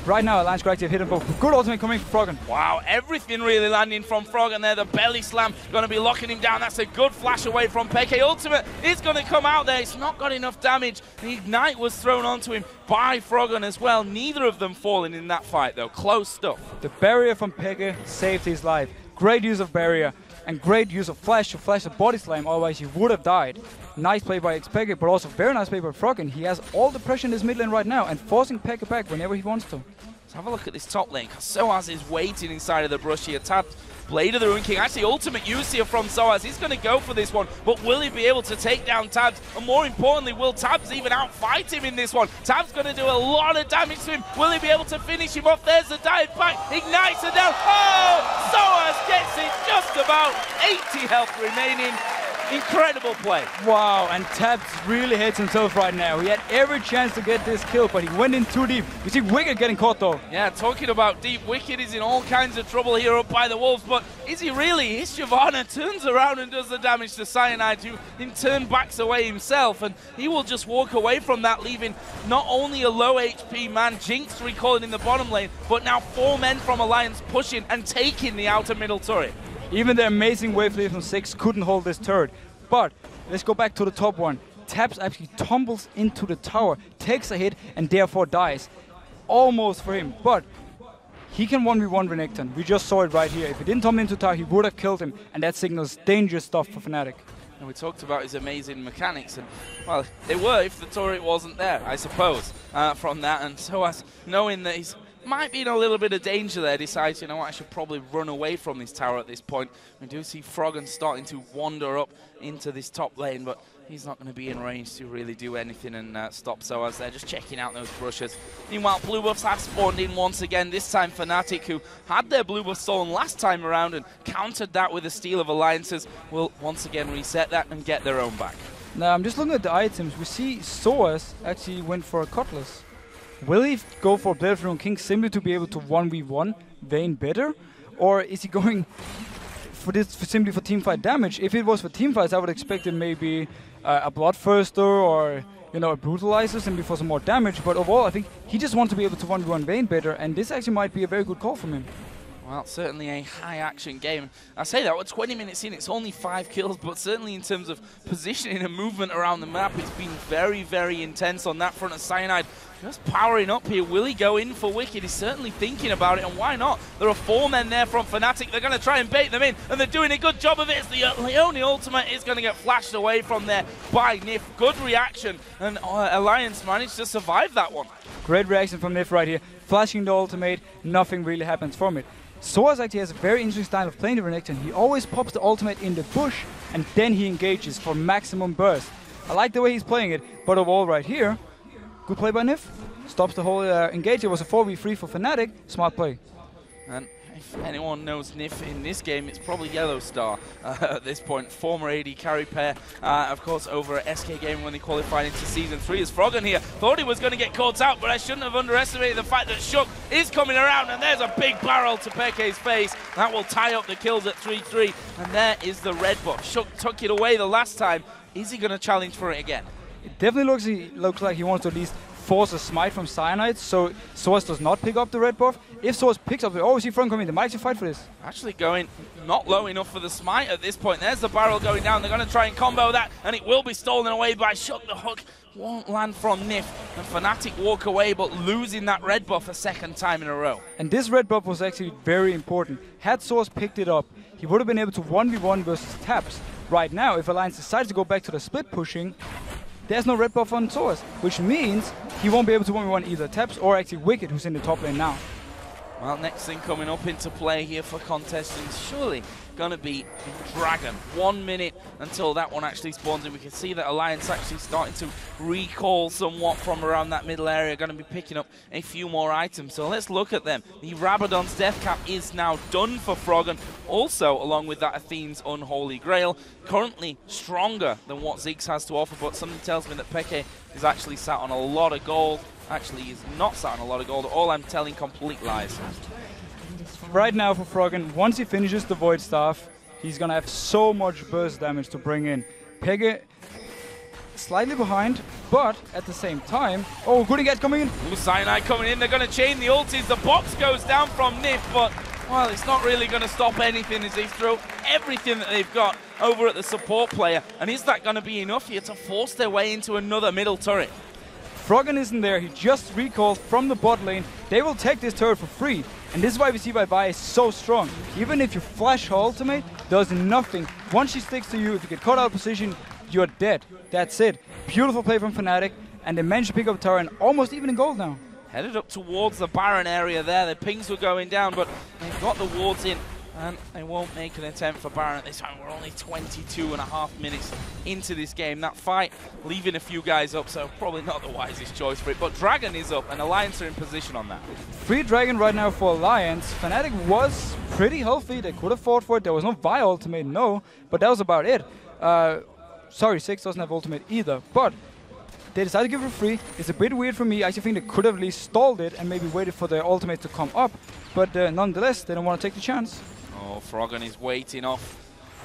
[SPEAKER 2] right now Alliance could actually have hit him both. Good ultimate coming from Froggen.
[SPEAKER 1] Wow, everything really landing from Froggen there. The belly slam going to be locking him down. That's a good flash away from Peke. Ultimate is going to come out there. It's not got enough damage. The Ignite was thrown onto him by Froggen as well. Neither of them falling in that fight though. Close stuff.
[SPEAKER 2] The barrier from Peke saved his life. Great use of barrier and great use of flash to flash the body slam, otherwise he would have died. Nice play by Xpega, but also very nice play by Froggen. He has all the pressure in his mid lane right now and forcing Peke back whenever he wants to.
[SPEAKER 1] Let's have a look at this top lane. Soaz is waiting inside of the brush here. Tabs, Blade of the Ruin King. Actually, ultimate use here from Soaz. He's going to go for this one, but will he be able to take down Tabs? And more importantly, will Tabs even outfight him in this one? Tabs going to do a lot of damage to him. Will he be able to finish him off? There's the dive back. Ignites her down. Oh! Soaz gets it just about. 80 health remaining. Incredible play.
[SPEAKER 2] Wow, and Tabs really hates himself right now. He had every chance to get this kill, but he went in too deep. We see Wicked getting caught though.
[SPEAKER 1] Yeah, talking about deep, Wicked is in all kinds of trouble here up by the Wolves, but is he really? His Shyvana turns around and does the damage to Cyanide, who in turn backs away himself, and he will just walk away from that, leaving not only a low HP man, Jinx recalling in the bottom lane, but now 4 men from Alliance pushing and taking the outer middle turret.
[SPEAKER 2] Even the amazing wave lead from 6 couldn't hold this turret. But let's go back to the top one. Tabs actually tumbles into the tower, takes a hit, and therefore dies. Almost for him, but he can 1v1 Renekton. We just saw it right here. If he didn't tumble into the tower, he would have killed him, and that signals dangerous stuff for Fnatic.
[SPEAKER 1] And we talked about his amazing mechanics, and well, they were if the turret wasn't there, I suppose, from that. And so as knowing that he's might be in a little bit of danger there, decides, you know what, I should probably run away from this tower at this point. We do see Froggen starting to wander up into this top lane, but he's not going to be in range to really do anything and stop Soaz there, just checking out those brushes. Meanwhile, blue buffs have spawned in once again, this time Fnatic, who had their blue buff stolen last time around and countered that with a steal of alliances, will once again reset that and get their own back.
[SPEAKER 2] Now, I'm just looking at the items. We see Soaz actually went for a Cutlass. Will he go for Blade from King simply to be able to 1v1 Vayne better? Or is he going for this simply for teamfight damage? If it was for teamfights, I would expect it maybe a Bloodthirster or, you know, a Brutalizer simply for some more damage. But overall, I think he just wants to be able to 1v1 Vayne better, and this actually might be a very good call from him.
[SPEAKER 1] Well, certainly a high-action game. I say that, we're 20 minutes in, it's only 5 kills, but certainly in terms of positioning and movement around the map, it's been very, very intense on that front of Cyanide. Just powering up here. Will he go in for Wicked? He's certainly thinking about it, and why not? There are 4 men there from Fnatic. They're going to try and bait them in, and they're doing a good job of it. It's the Leone ultimate is going to get flashed away from there by Nif. Good reaction, and Alliance managed to survive that one.
[SPEAKER 2] Great reaction from Nif right here. Flashing the ultimate, nothing really happens from it. Soaz actually has a very interesting style of playing the Renekton. He always pops the ultimate in the bush, and then he engages for maximum burst. I like the way he's playing it, but overall right here, good play by Nif. Stops the whole engage. It was a 4v3 for Fnatic. Smart play.
[SPEAKER 1] And if anyone knows Nif in this game, it's probably Yellow Star at this point. Former AD carry pair, of course, over at SK Gaming when they qualified into Season 3. As Froggen here thought he was going to get caught out, but I shouldn't have underestimated the fact that Shook is coming around, and there's a big barrel to Peke's face. That will tie up the kills at 3-3, and there is the red buff. Shook took it away the last time. Is he going to challenge for it again?
[SPEAKER 2] It definitely looks like he wants to at least force a smite from Cyanide, so Soaz does not pick up the red buff. If Soaz picks up the... Oh, we see Froggen coming. They might actually fight for this.
[SPEAKER 1] Actually going not low enough for the smite at this point. There's the barrel going down. They're going to try and combo that, and it will be stolen away by Shook. The hook won't land from Nif, and Fnatic walk away, but losing that red buff a second time in a row.
[SPEAKER 2] And this red buff was actually very important. Had Soaz picked it up, he would have been able to 1v1 versus Taps. Right now, if Alliance decides to go back to the split pushing, there's no red buff on Soaz, which means he won't be able to 1v1 either Taps or actually Wicked, who's in the top lane now.
[SPEAKER 1] Well, next thing coming up into play here for contestants, surely going to be Dragon. 1 minute until that one actually spawns in. We can see that Alliance actually starting to recall somewhat from around that middle area, going to be picking up a few more items. So let's look at them. The Rabadon's Death Cap is now done for Froggen. Also, along with that, Athene's Unholy Grail. Currently stronger than what Ziggs has to offer, but something tells me that Peke is actually sat on a lot of gold. Actually, he's not sat on a lot of gold. All I'm telling complete lies.
[SPEAKER 2] Right now for Froggen, once he finishes the Void Staff, he's going to have so much burst damage to bring in. Peke slightly behind, but at the same time... Oh, good engage coming in.
[SPEAKER 1] Ooh, Cyanide coming in. They're going to chain the ultis. The box goes down from Nif, but, well, it's not really going to stop anything as they throw everything that they've got over at the support player. And is that going to be enough here to force their way into another middle turret?
[SPEAKER 2] Froggen isn't there. He just recalled from the bot lane. They will take this turret for free. And this is why we see Bye-Bye is so strong. Even if you flash her ultimate, does nothing. Once she sticks to you, if you get caught out of position, you're dead. That's it. Beautiful play from Fnatic. And they managed to pick up tower and almost even in gold now.
[SPEAKER 1] Headed up towards the Baron area there. The pings were going down, but they've got the wards in. And they won't make an attempt for Baron at this time. We're only 22.5 minutes into this game. That fight leaving a few guys up, so probably not the wisest choice for it. But Dragon is up, and Alliance are in position on that.
[SPEAKER 2] Free Dragon right now for Alliance. Fnatic was pretty healthy. They could have fought for it. There was no Vi ultimate, no. But that was about it. Sorry, 6 doesn't have ultimate either, but they decided to give it free. It's a bit weird for me. I actually think they could have at least stalled it and maybe waited for their ultimate to come up, but nonetheless, they don't want to take the chance.
[SPEAKER 1] Oh, Froggen is waiting off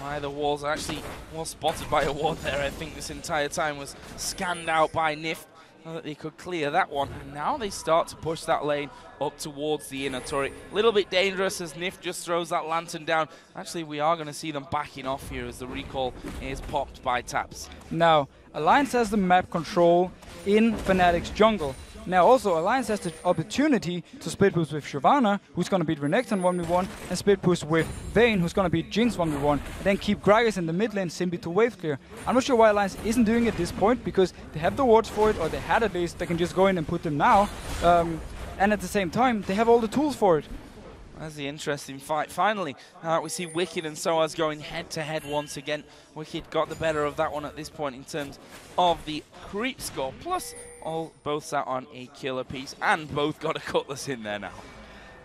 [SPEAKER 1] by the walls. Actually was spotted by a ward there. I think this entire time was scanned out by Nif so that they could clear that one. And now they start to push that lane up towards the inner turret. A little bit dangerous as Nif just throws that lantern down. Actually, we are going to see them backing off here as the recall is popped by Taps.
[SPEAKER 2] Now, Alliance has the map control in Fnatic's jungle. Now also, Alliance has the opportunity to split push with Shyvana, who's going to beat Renekton 1v1, and split push with Vayne, who's going to beat Jinx 1v1, and then keep Gragas in the mid lane simply to wave clear. I'm not sure why Alliance isn't doing it at this point, because they have the wards for it, or they had at least. They can just go in and put them now. And at the same time, they have all the tools for it.
[SPEAKER 1] That's the interesting fight. Finally, we see Wicked and Soaz going head-to-head once again. Wicked got the better of that one at this point in terms of the creep score. Plus, both sat on a killer piece, and both got a Cutlass in there now.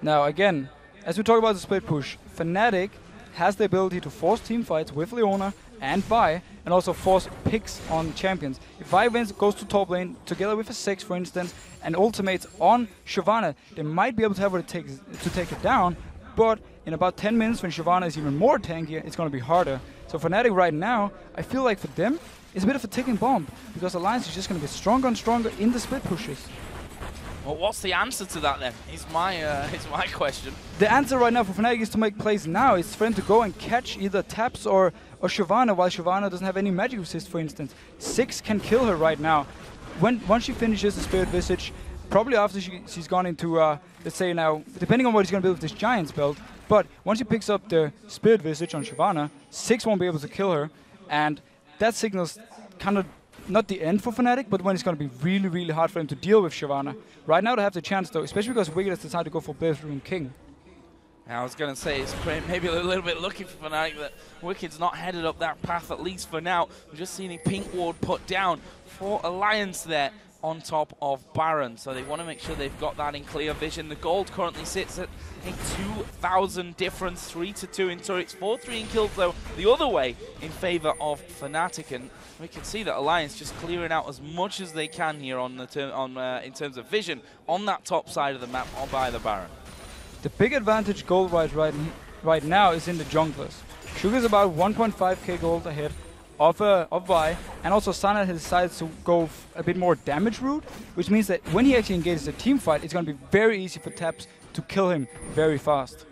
[SPEAKER 2] Now, again, as we talk about the split push, Fnatic has the ability to force team fights with Leona and Vi, and also force picks on champions. If Vi goes to top lane, together with a 6, for instance, and ultimates on Shyvana, they might be able to have what it takes to take it down, but in about 10 minutes, when Shyvana is even more tankier, it's going to be harder. So Fnatic right now, I feel like for them, it's a bit of a ticking bomb, because Alliance is just going to get stronger and stronger in the split pushes.
[SPEAKER 1] Well, what's the answer to that then? Is my question.
[SPEAKER 2] The answer right now for Fnatic is to make plays now. It's for them to go and catch either Taps or Shyvana, while Shyvana doesn't have any magic resist, for instance. 6 can kill her right now. Once she finishes the Spirit Visage, probably after she's gone into, let's say now, depending on what he's going to build with this Giant's build, but once she picks up the Spirit Visage on Shyvana, 6 won't be able to kill her, and that signals kind of not the end for Fnatic, but when it's going to be really, really hard for them to deal with Shyvana. Right now they have the chance though, especially because Wicked has decided to go for Ruined King.
[SPEAKER 1] I was going to say it's maybe a little bit lucky for Fnatic that Wicked's not headed up that path, at least for now. We're just seeing a pink ward put down for Alliance there on top of Baron. So they want to make sure they've got that in clear vision. The gold currently sits at a 2,000 difference, 3-2 in turrets, 4-3 in kills though, the other way in favor of Fnatic. And we can see that Alliance just clearing out as much as they can here on the in terms of vision on that top side of the map by the Baron.
[SPEAKER 2] The big advantage gold-wise right now is in the junglers. Sugar's about 1.5k gold ahead of Vi, and also Sana has decided to go a bit more damage route, which means that when he actually engages a team fight, it's going to be very easy for Taps to kill him very fast.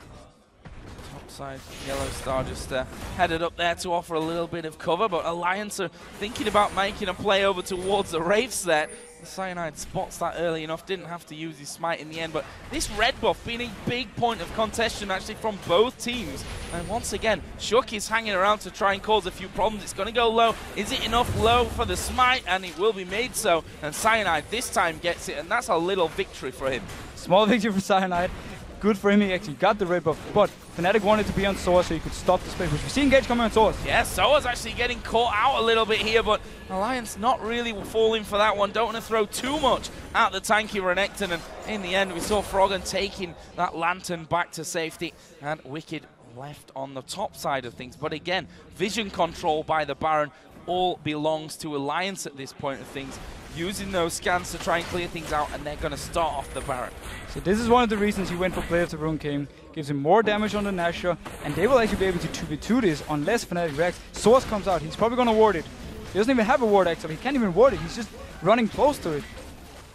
[SPEAKER 1] Top side, Yellow Star just headed up there to offer a little bit of cover, but Alliance are thinking about making a play over towards the Wraiths there. Cyanide spots that early enough, didn't have to use his smite in the end, but this red buff being a big point of contention actually from both teams. And once again, Shook is hanging around to try and cause a few problems. It's going to go low. Is it enough low for the smite? And it will be made so. And Cyanide this time gets it, and that's a little victory for him.
[SPEAKER 2] Small victory for Cyanide. Good for him, he actually got the red buff, but Fnatic wanted to be on Soaz so he could stop the split push. We see Engage coming on Soaz.
[SPEAKER 1] Yeah, Soaz actually getting caught out a little bit here, but Alliance not really falling for that one. Don't want to throw too much at the tanky Renekton, and in the end we saw Froggen taking that lantern back to safety, and Wicked left on the top side of things. But again, vision control by the Baron all belongs to Alliance at this point of things, using those scans to try and clear things out, and they're going to start off the Baron.
[SPEAKER 2] So this is one of the reasons he went for Play of the Ruined King. Gives him more damage on the Nashor, and they will actually be able to 2v2 this unless Fnatic reacts. Source comes out, he's probably going to ward it. He doesn't even have a ward actually, he can't even ward it, he's just running close to it.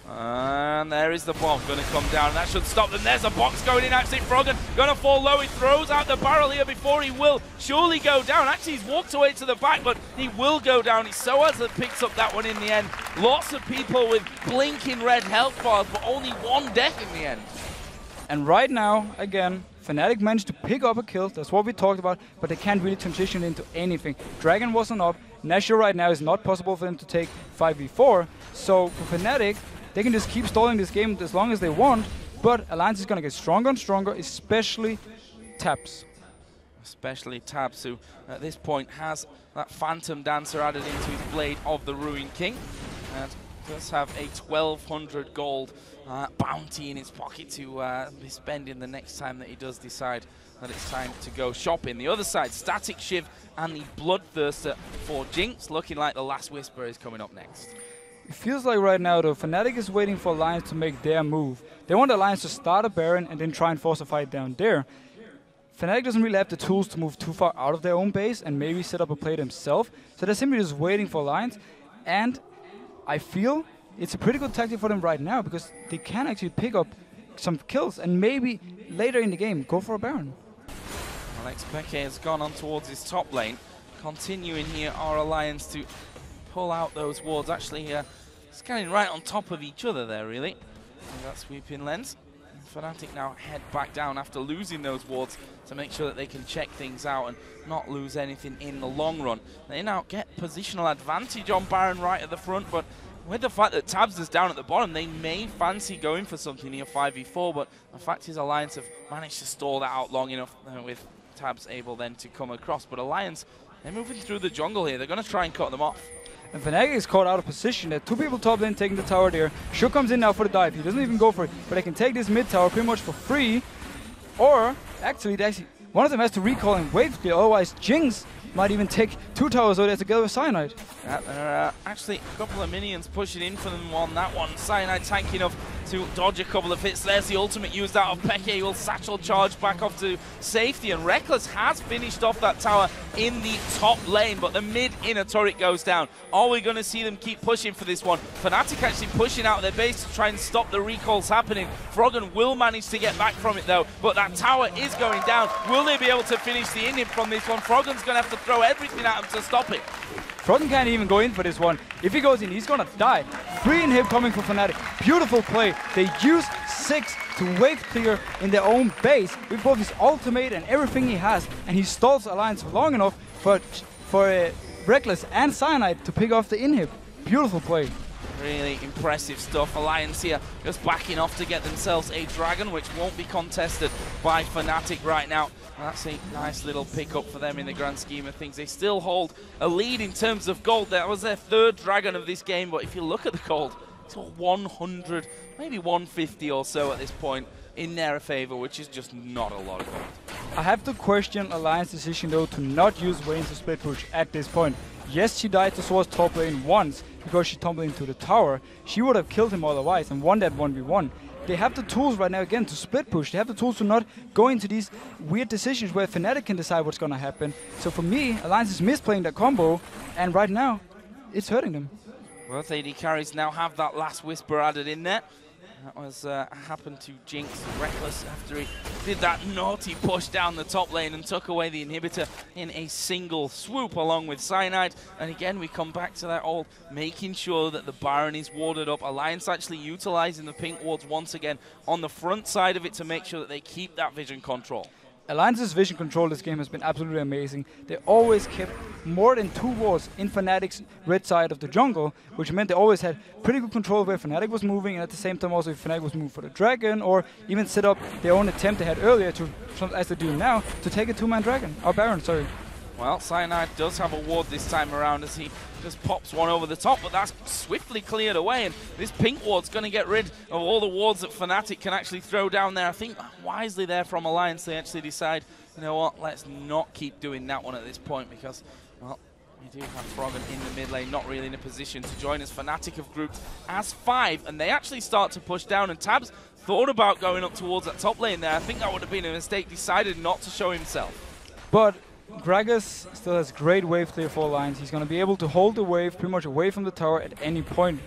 [SPEAKER 1] And there is the bomb going to come down. That should stop them. There's a box going in. Actually, Froggen going to fall low. He throws out the barrel here before he will surely go down. Actually, he's walked away to the back, but he will go down. It's Soaz that picks up that one in the end. Lots of people with blinking red health bars, but only one death in the end.
[SPEAKER 2] And right now, again, Fnatic managed to pick up a kill. That's what we talked about, but they can't really transition into anything. Dragon wasn't up. Nashor right now is not possible for them to take 5v4. So for Fnatic, they can just keep stalling this game as long as they want, but Alliance is going to get stronger and stronger, especially Taps.
[SPEAKER 1] Especially Taps, who at this point has that Phantom Dancer added into his Blade of the Ruined King. And does have a 1,200 gold bounty in his pocket to be spending the next time that he does decide that it's time to go shopping. The other side, Static Shiv and the Bloodthirster for Jinx, looking like the last Whisper is coming up next.
[SPEAKER 2] It feels like right now, though, Fnatic is waiting for Alliance to make their move. They want Alliance to start a Baron and then try and force a fight down there. Fnatic doesn't really have the tools to move too far out of their own base and maybe set up a play themselves. So they're simply just waiting for Alliance. And I feel it's a pretty good tactic for them right now because they can actually pick up some kills and maybe later in the game go for a Baron.
[SPEAKER 1] Alex Peke has gone on towards his top lane. Continuing here, our Alliance to pull out those wards. Actually, scanning right on top of each other there, really. And that sweeping lens. Fnatic now head back down after losing those wards to make sure that they can check things out and not lose anything in the long run. They now get positional advantage on Baron right at the front, but with the fact that Tabs is down at the bottom, they may fancy going for something here 5v4, but the fact is Alliance have managed to stall that out long enough with Tabs able then to come across. But Alliance, they're moving through the jungle here. They're going to try and cut them off.
[SPEAKER 2] And Fnatic is caught out of position. There are two people top lane taking the tower there. Shu comes in now for the dive. He doesn't even go for it, but they can take this mid tower pretty much for free. Or, actually, one of them has to recall and wave clear, otherwise Jinx might even take two towers over there together with Cyanide.
[SPEAKER 1] Actually, a couple of minions pushing in for them on that one. Cyanide tanky enough to dodge a couple of hits. There's the ultimate used out of Peke. He will satchel charge back off to safety, and Reckless has finished off that tower in the top lane, but the mid inner turret goes down. Are we going to see them keep pushing for this one? Fnatic actually pushing out of their base to try and stop the recalls happening. Froggen will manage to get back from it though, but that tower is going down. Will they be able to finish the inhib from this one? Froggen's going to have to throw everything at him to stop it.
[SPEAKER 2] Froggen can't even go in for this one. If he goes in, he's gonna die. Free inhib coming from Fnatic. Beautiful play. They use 6 to wave clear in their own base with both his ultimate and everything he has, and he stalls Alliance for long enough for Reckless and Cyanide to pick off the inhib. Beautiful play.
[SPEAKER 1] Really impressive stuff. Alliance here just backing off to get themselves a dragon, which won't be contested by Fnatic right now. That's a nice little pickup for them in the grand scheme of things. They still hold a lead in terms of gold. That was their third dragon of this game, but if you look at the gold, it's 100, maybe 150 or so at this point in their favor, which is just not a lot of gold.
[SPEAKER 2] I have to question Alliance's decision though to not use Vayne to split push at this point. Yes, she died to Swords top lane once because she tumbled into the tower. She would have killed him otherwise and won that 1v1. They have the tools right now again to split push. They have the tools to not go into these weird decisions where Fnatic can decide what's going to happen. So for me, Alliance is misplaying that combo, and right now, it's hurting them.
[SPEAKER 1] Both AD carries now have that last Whisper added in there. That was happened to Jinx Reckless after he did that naughty push down the top lane and took away the inhibitor in a single swoop along with Cyanide. And again, we come back to that old making sure that the Baron is warded up. Alliance actually utilizing the pink wards once again on the front side of it to make sure that they keep that vision control.
[SPEAKER 2] Alliance's vision control this game has been absolutely amazing. They always kept more than 2 wards in Fnatic's red side of the jungle, which meant they always had pretty good control where Fnatic was moving, and at the same time also if Fnatic was moving for the dragon, or even set up their own attempt they had earlier, to, as they do now, to take a 2-man dragon. Or Baron, sorry.
[SPEAKER 1] Well, Cyanide does have a ward this time around as he just pops one over the top, but that's swiftly cleared away, and this pink ward's going to get rid of all the wards that Fnatic can actually throw down there. I think wisely there from Alliance, they actually decide, you know what, let's not keep doing that one at this point because, well, we do have Froggen in the mid lane, not really in a position to join us. Fnatic have grouped as 5, and they actually start to push down, and Tabs thought about going up towards that top lane there. I think that would have been a mistake, decided not to show himself.
[SPEAKER 2] But Gragas still has great wave clear for Alliance. He's going to be able to hold the wave pretty much away from the tower at any point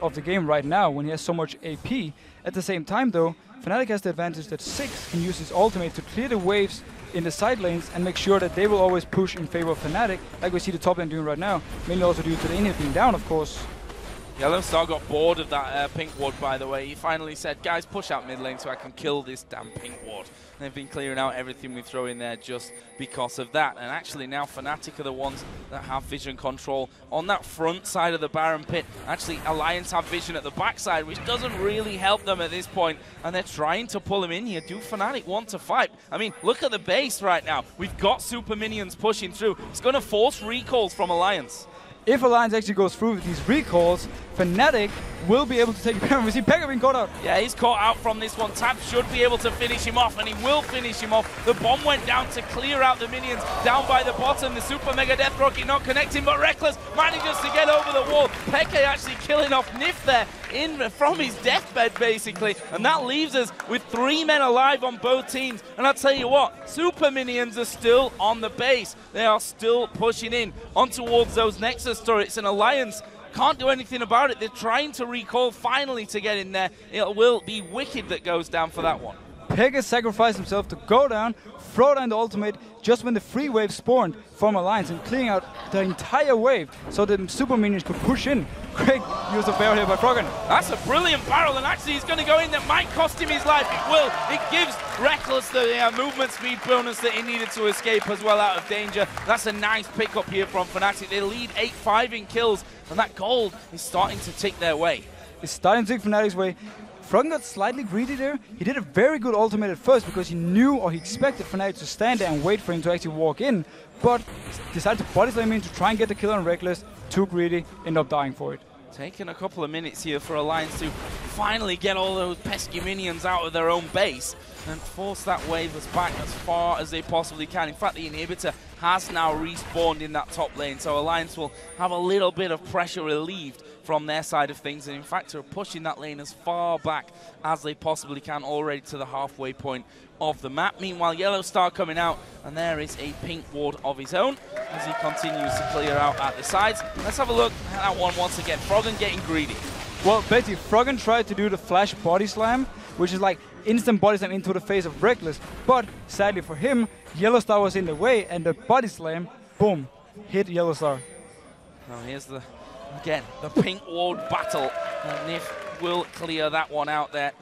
[SPEAKER 2] of the game right now when he has so much AP. At the same time though, Fnatic has the advantage that 6 can use his ultimate to clear the waves in the side lanes and make sure that they will always push in favor of Fnatic, like we see the top lane doing right now, mainly also due to the inhib being down, of course.
[SPEAKER 1] Yellowstar got bored of that pink ward, by the way. He finally said, guys, push out mid lane so I can kill this damn pink ward. And they've been clearing out everything we throw in there just because of that. And actually now Fnatic are the ones that have vision control on that front side of the Baron pit. Actually, Alliance have vision at the backside, which doesn't really help them at this point. And they're trying to pull him in here. Do Fnatic want to fight? I mean, look at the base right now. We've got super minions pushing through. It's going to force recalls from Alliance.
[SPEAKER 2] if Alliance actually goes through with these recalls, Fnatic will be able to take Baron. We see Pekka being caught out.
[SPEAKER 1] Yeah, he's caught out from this one. Tabs should be able to finish him off, and he will finish him off. The bomb went down to clear out the minions down by the bottom. The Super Mega Death Rocket not connecting, but Reckless manages to get over the wall. Pekka actually killing off Nif there from his deathbed, basically. And that leaves us with 3 men alive on both teams. And I'll tell you what, Super Minions are still on the base. They are still pushing in on towards those Nexus turrets, and Alliance can't do anything about it. They're trying to recall finally to get in there. It will be Wicked that goes down for that one.
[SPEAKER 2] Pekka sacrificed himself to go down, throw down the ultimate just when the free wave spawned from Alliance and clearing out the entire wave so the super minions could push in. Great use of barrel here by Froggen.
[SPEAKER 1] That's a brilliant barrel, and actually he's going to go in. That might cost him his life. It will. It gives Reckless the movement speed bonus that he needed to escape as well out of danger. That's a nice pickup here from Fnatic. They lead 8-5 in kills, and that gold is starting to tick their way.
[SPEAKER 2] It's starting to take Fnatic's way. Froggen got slightly greedy there. He did a very good ultimate at first because he knew or he expected Fnatic to stand there and wait for him to actually walk in, but decided to body slam in to try and get the kill on Reckless. Too greedy, end up dying for it.
[SPEAKER 1] Taking a couple of minutes here for Alliance to finally get all those pesky minions out of their own base and force that wave back as far as they possibly can. In fact, the inhibitor has now respawned in that top lane, so Alliance will have a little bit of pressure relieved from their side of things, and in fact are pushing that lane as far back as they possibly can, already to the halfway point of the map. Meanwhile, Yellow Star coming out, and there is a pink ward of his own as he continues to clear out at the sides. Let's have a look at that one once again. Froggen getting greedy.
[SPEAKER 2] Well, basically, Froggen tried to do the flash body slam, which is like instant body slam into the face of Reckless, but sadly for him, Yellow Star was in the way, and the body slam, boom, hit Yellow Star.
[SPEAKER 1] Now here's the, again, the pink ward battle, and Nif will clear that one out there,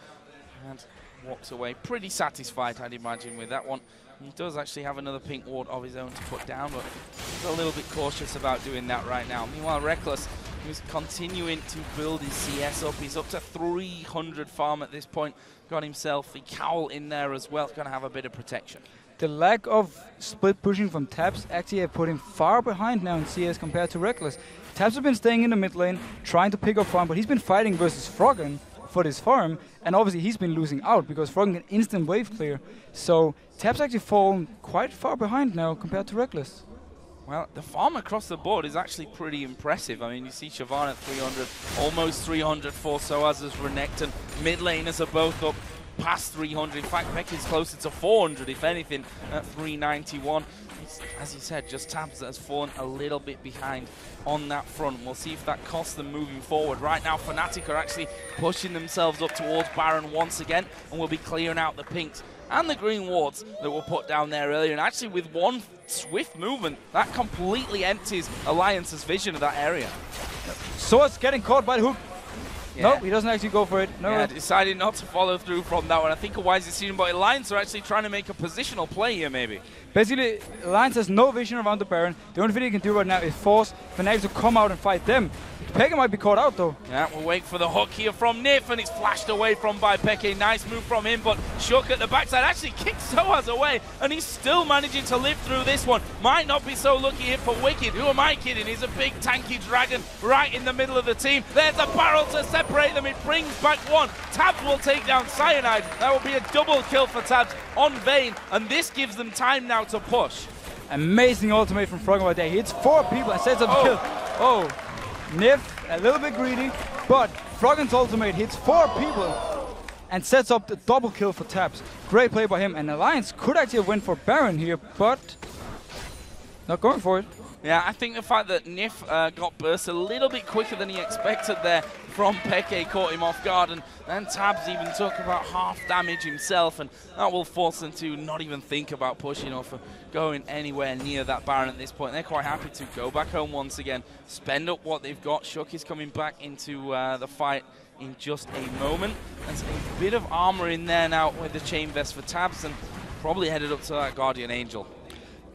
[SPEAKER 1] and walks away pretty satisfied, I'd imagine, with that one. He does actually have another pink ward of his own to put down, but he's a little bit cautious about doing that right now. Meanwhile, Reckless, who's continuing to build his CS up. He's up to 300 farm at this point. Got himself the cowl in there as well. Going to have a bit of protection.
[SPEAKER 2] The lack of split pushing from Tabs actually have put him far behind now in CS compared to Reckless. Tabs have been staying in the mid lane, trying to pick up farm, but he's been fighting versus Froggen for this farm, and obviously he's been losing out because Froggen can instant wave clear. So Tabs actually fallen quite far behind now compared to Reckless.
[SPEAKER 1] Well, the farm across the board is actually pretty impressive. I mean, you see Siobhan at 300, almost 300 for Soaz as Renekton. Mid laners are both up past 300. In fact, Pekka's closer to 400, if anything, at 391. It's, as you said, just Tabs that has fallen a little bit behind on that front. We'll see if that costs them moving forward. Right now, Fnatic are actually pushing themselves up towards Baron once again, and will be clearing out the pinks and the green wards that were put down there earlier. And actually, with one swift movement, that completely empties Alliance's vision of that area.
[SPEAKER 2] So it's getting caught by the hook.
[SPEAKER 1] Yeah.
[SPEAKER 2] No, he doesn't actually go for it. No.
[SPEAKER 1] Yeah, decided not to follow through from that one. I think a wise decision, but Alliance are actually trying to make a positional play here, maybe.
[SPEAKER 2] Basically, Alliance has no vision around the Baron. The only thing he can do right now is force Fnatic to come out and fight them. Pekka might be caught out though.
[SPEAKER 1] Yeah, we'll wait for the hook here from Nif, and it's flashed away from by Pekka. Nice move from him, but Shook at the backside actually kicks Soaz away, and he's still managing to live through this one. Might not be so lucky here for Wicked. Who am I kidding? He's a big tanky dragon right in the middle of the team. There's a barrel to separate them. It brings back one. Tabs will take down Cyanide. That will be a double kill for Tabs on Vayne, and this gives them time now to push.
[SPEAKER 2] Amazing ultimate from Froggen right there. He hits 4 people and sets up the kill. Oh, Nif, a little bit greedy, but Froggen's ultimate hits 4 people and sets up the double kill for Tabs. Great play by him, and Alliance could actually win for Baron here, but not going for it.
[SPEAKER 1] Yeah, I think the fact that Nif got burst a little bit quicker than he expected there from Pekka caught him off guard, and then Tabs even took about half damage himself, and that will force them to not even think about pushing or for going anywhere near that Baron at this point. They're quite happy to go back home once again, spend up what they've got. Shook is coming back into the fight in just a moment. There's a bit of armor in there now with the chain vest for Tabs, and probably headed up to that Guardian Angel.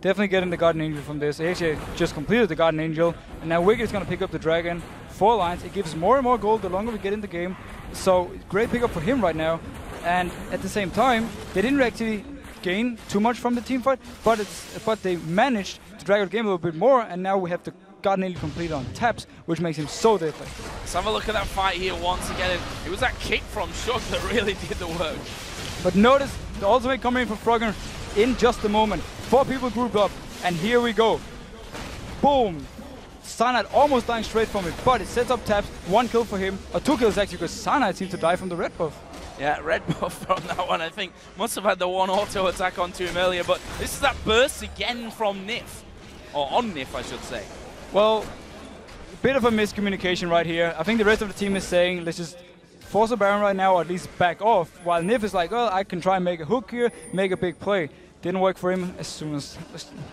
[SPEAKER 2] Definitely getting the Guardian Angel from this. He actually just completed the Guardian Angel, and now Wicked is going to pick up the Dragon. 4 lines. It gives more and more gold the longer we get in the game. So great pickup for him right now. And at the same time, they didn't actually gain too much from the team fight, but they managed to drag out the game a little bit more, and now we have the got nearly completed on taps, which makes him so deadly.
[SPEAKER 1] Let's have a look at that fight here once again. And it was that kick from Shook that really did the work.
[SPEAKER 2] But notice the ultimate coming in from Froggen in just a moment. 4 people grouped up, and here we go. Boom! Cyanide almost dying straight from it, but it sets up taps. 1 kill for him, or 2 kills actually, because Cyanide seems to die from the red buff.
[SPEAKER 1] Yeah, red buff from that one. I think must have had the 1 auto attack onto him earlier, but this is that burst again from Nif. Or on Nif, I should say.
[SPEAKER 2] Well, a bit of a miscommunication right here. I think the rest of the team is saying, let's just force a Baron right now, or at least back off, while Nif is like, well, I can try and make a hook here, make a big play. Didn't work for him as soon as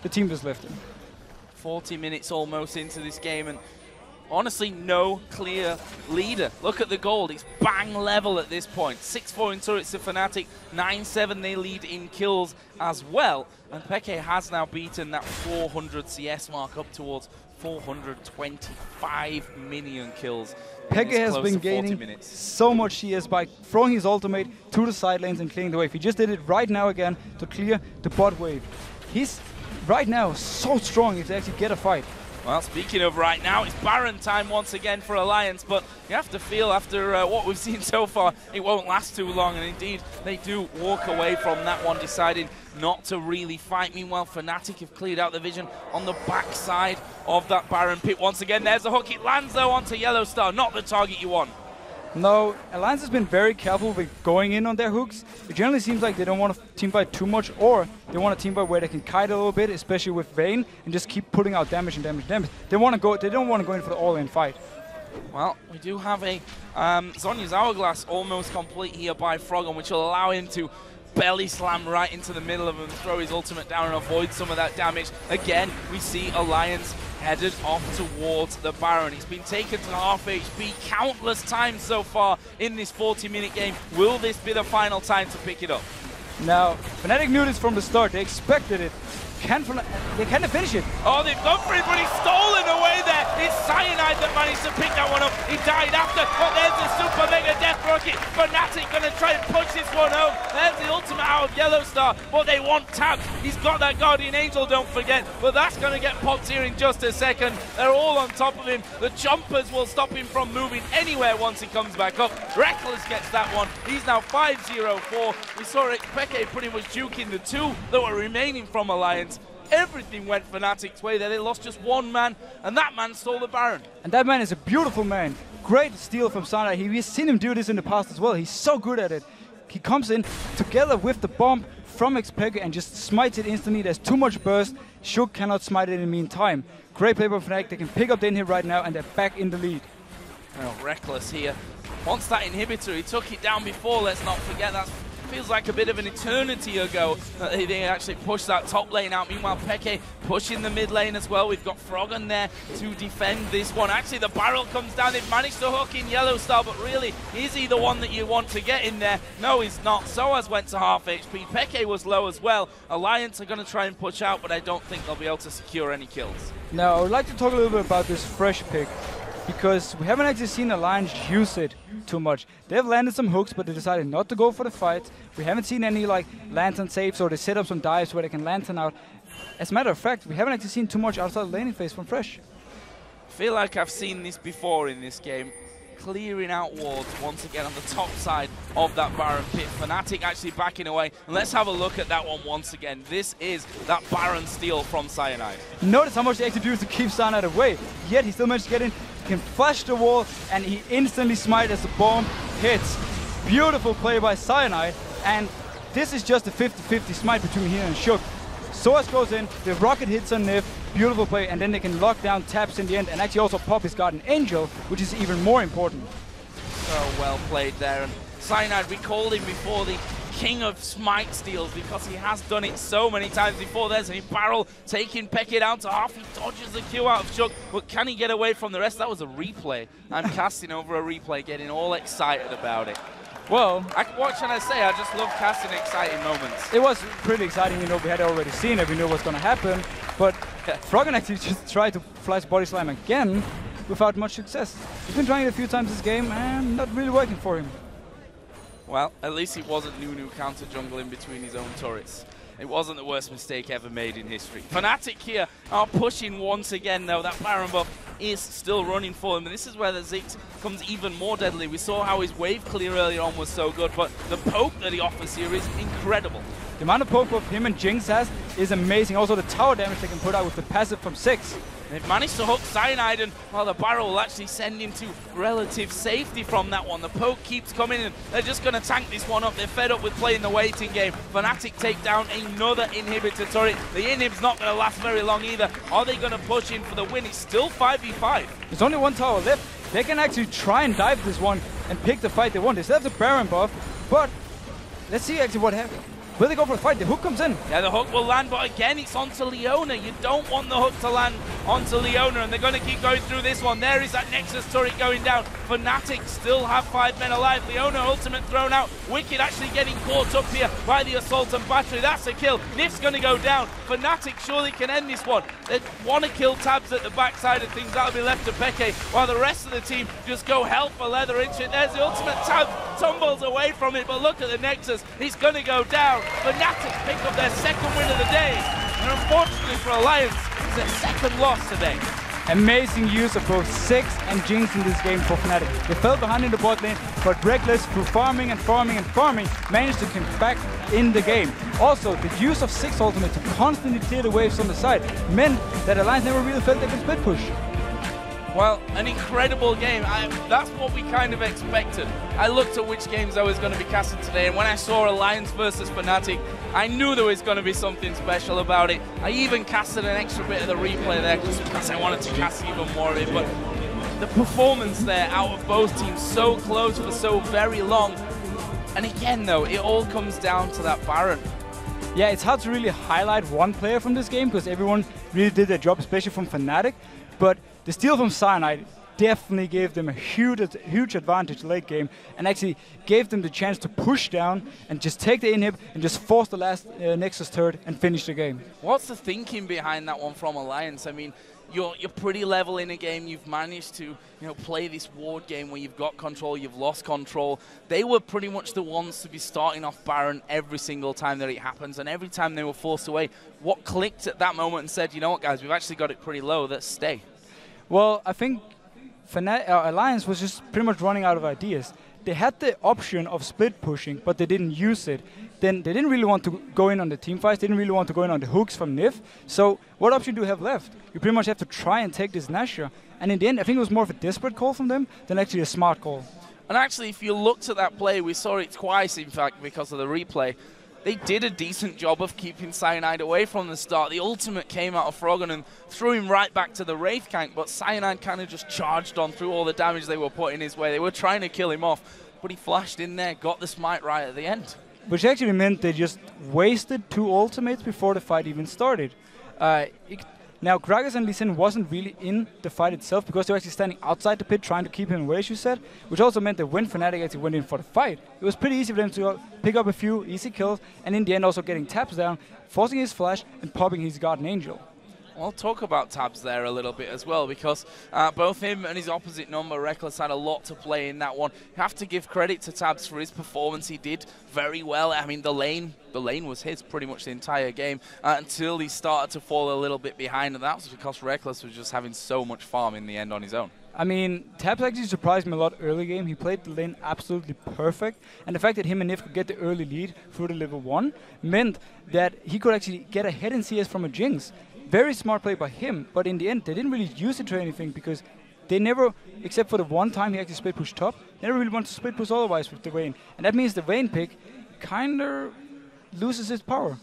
[SPEAKER 2] the team just left him.
[SPEAKER 1] 40 minutes almost into this game, and honestly, no clear leader. Look at the gold. It's bang level at this point. 6-4 in turrets to Fnatic. 9-7 they lead in kills as well. And Peke has now beaten that 400 CS mark up towards 425 million kills.
[SPEAKER 2] Peke has been gaining so much CS by throwing his ultimate to the side lanes and clearing the wave. He just did it right now again to clear the bot wave. He's right now so strong if they actually get a fight.
[SPEAKER 1] Well, speaking of right now, it's Baron time once again for Alliance, but you have to feel after what we've seen so far, it won't last too long, and indeed, they do walk away from that one, deciding not to really fight. Meanwhile, Fnatic have cleared out the vision on the backside of that Baron pit. Once again, there's a hook. It lands, though, onto Yellow Star, not the target you want.
[SPEAKER 2] No, Alliance has been very careful with going in on their hooks. It generally seems like they don't want to teamfight too much, or they want a teamfight where they can kite a little bit, especially with Vayne, and just keep putting out damage and damage and damage. They don't want to go in for the all-in fight.
[SPEAKER 1] Well, we do have a Zhonya's Hourglass almost complete here by Froggen, which will allow him to belly slam right into the middle of him, throw his ultimate down and avoid some of that damage. Again, we see Alliance headed off towards the Baron. He's been taken to half HP countless times so far in this 40-minute game. Will this be the final time to pick it up?
[SPEAKER 2] Now, Fnatic knew this from the start. They expected it. They can't finish it.
[SPEAKER 1] Oh, they've gone for it, but he's stolen away there. It's Cyanide that managed to pick that one up. He died after, but there's the super mega death rocket. Fnatic going to try and push this one home. There's the ultimate out of Yellow Star, but they want Tabs. He's got that Guardian Angel, don't forget, but that's going to get popped here in just a second. They're all on top of him. The jumpers will stop him from moving anywhere once he comes back up. Reckless gets that one. He's now 5-0-4. We saw it, Peke pretty much juking the 2 that were remaining from Alliance. Everything went Fnatic's way there. They lost just 1 man, and that man stole the Baron.
[SPEAKER 2] And that man is a beautiful man. Great steal from Cyanide. We've seen him do this in the past as well. He's so good at it. He comes in together with the bomb from Xpeke and just smites it instantly. There's too much burst. Shook cannot smite it in the meantime. Great play by Fnatic. They can pick up the inhib right now, and they're back in the lead.
[SPEAKER 1] Oh, Reckless here. Wants that inhibitor. He took it down before, let's not forget. That feels like a bit of an eternity ago that they actually pushed that top lane out. Meanwhile, Peke pushing the mid lane as well. We've got Froggen there to defend this one. Actually, the barrel comes down. They've managed to hook in Yellow Star, but really, is he the one that you want to get in there? No, he's not. Soaz went to half HP. Peke was low as well. Alliance are going to try and push out, but I don't think they'll be able to secure any kills.
[SPEAKER 2] Now, I would like to talk a little bit about this fresh pick, because we haven't actually seen Alliance use it too much. They've landed some hooks, but they decided not to go for the fight. We haven't seen any like lantern saves, or they set up some dives where they can lantern out. As a matter of fact, we haven't actually seen too much outside the laning phase from Fresh.
[SPEAKER 1] I feel like I've seen this before in this game. Clearing out wards once again on the top side of that Baron pit. Fnatic actually backing away. And let's have a look at that one once again. This is that Baron steal from Cyanide.
[SPEAKER 2] Notice how much they actually do to keep Cyanide away. Yet he still managed to get in. He can flash the wall, and he instantly smites as the bomb hits. Beautiful play by Cyanide. And this is just a 50-50 smite between here and Shook. Soaz goes in, the rocket hits on Nif, beautiful play, and then they can lock down taps in the end, and actually also pop his Guardian Angel, which is even more important.
[SPEAKER 1] So well played there, and Cyanide, we called him before the king of smite steals because he has done it so many times before. There's a barrel taking Peke down to half. He dodges the Q out of Shook, but can he get away from the rest? That was a replay. I'm casting over a replay, getting all excited about it.
[SPEAKER 2] Well,
[SPEAKER 1] what can I say? I just love casting exciting moments.
[SPEAKER 2] It was pretty exciting. You know, we had already seen it. We knew what's going to happen. But Froggen actually just tried to flash body slam again without much success. He's been trying it a few times this game and not really working for him.
[SPEAKER 1] Well, at least it wasn't Nunu counter jungle in between his own turrets. It wasn't the worst mistake ever made in history. Fnatic here are pushing once again, though. That Baron buff is still running for him, and this is where the Ziggs comes even more deadly. We saw how his wave clear earlier on was so good, but the poke that he offers here is incredible.
[SPEAKER 2] The amount of poke buff him and Jinx has is amazing. Also, the tower damage they can put out with the passive from 6.
[SPEAKER 1] They've managed to hook Cyanide, and well, the barrel will actually send him to relative safety from that one. The poke keeps coming, and they're just going to tank this one up. They're fed up with playing the waiting game. Fnatic take down another inhibitor turret. The inhib's not going to last very long either. Are they going to push in for the win? It's still 5v5.
[SPEAKER 2] There's only one tower left. They can actually try and dive this one and pick the fight they want. They still have the Baron buff, but let's see actually what happens. Will they go for the fight? The hook comes in.
[SPEAKER 1] Yeah, the hook will land, but again, it's onto Leona. You don't want the hook to land onto Leona, and they're going to keep going through this one. There is that Nexus turret going down. Fnatic still have 5 men alive. Leona ultimate thrown out. Wicked actually getting caught up here by the assault and battery. That's a kill. Nif's going to go down. Fnatic surely can end this one. They want to kill Tabs at the backside of things. That'll be left to Peke, while the rest of the team just go hell for leather into it. There's the ultimate. Tabs tumbles away from it, but look at the Nexus. He's going to go down. Fnatic pick up their second win of the day, and unfortunately for Alliance, it's their second loss today.
[SPEAKER 2] Amazing use of both Ziggs and Jinx in this game for Fnatic. They fell behind in the bot lane, but Reckless, through farming and farming and farming, managed to come back in the game. Also, the use of Ziggs ultimate to constantly clear the waves on the side meant that Alliance never really felt they could split push.
[SPEAKER 1] Well, an incredible game. That's what we kind of expected. I looked at which games I was going to be casting today, and when I saw Alliance versus Fnatic, I knew there was going to be something special about it. I even casted an extra bit of the replay there just because I wanted to cast even more of it. But the performance there out of both teams, so close for so very long. And again, though, it all comes down to that Baron.
[SPEAKER 2] Yeah, it's hard to really highlight one player from this game because everyone really did their job, especially from Fnatic. But the steal from Cyanide definitely gave them a huge advantage late game, and actually gave them the chance to push down and just take the inhib and just force the last Nexus turret and finish the game.
[SPEAKER 1] What's the thinking behind that one from Alliance? I mean, you're pretty level in a game. You've managed to play this ward game where you've got control, you've lost control. They were pretty much the ones to be starting off Baron every single time that it happens, and every time they were forced away, what clicked at that moment and said, you know what guys, we've actually got it pretty low, let's stay?
[SPEAKER 2] Well, I think Alliance was just pretty much running out of ideas. They had the option of split pushing, but they didn't use it. Then they didn't really want to go in on the team fights, they didn't really want to go in on the hooks from Nif. So what option do you have left? You pretty much have to try and take this Nashor. And in the end, I think it was more of a desperate call from them than actually a smart call.
[SPEAKER 1] And actually, if you looked at that play, we saw it twice, in fact, because of the replay. They did a decent job of keeping Cyanide away from the start. The ultimate came out of Froggen and threw him right back to the Wraith Kank, but Cyanide kind of just charged on through all the damage they were putting his way. They were trying to kill him off, but he flashed in there, got the smite right at the end.
[SPEAKER 2] Which actually meant they just wasted 2 ultimates before the fight even started. Now, Gragas and Lee Sin wasn't really in the fight itself because they were actually standing outside the pit trying to keep him away, as you said, which also meant that when Fnatic actually went in for the fight, it was pretty easy for them to pick up a few easy kills, and in the end also getting Tabs down, forcing his flash and popping his Guardian Angel.
[SPEAKER 1] I'll talk about Tabs there a little bit as well, because both him and his opposite number, Reckless, had a lot to play in that one. You have to give credit to Tabs for his performance. He did very well. I mean, the lane was his pretty much the entire game until he started to fall a little bit behind, and that was because Reckless was just having so much farm in the end on his own. I
[SPEAKER 2] mean, Tabs actually surprised me a lot early game. He played the lane absolutely perfect, and the fact that him and Nif could get the early lead through the level 1 meant that he could actually get ahead in CS from a Jinx. Very smart play by him, but in the end, they didn't really use it to anything because they never, except for the one time he actually split push top, they never really wanted to split push otherwise with the Vayne. And that means the Vayne pick kind of loses its power.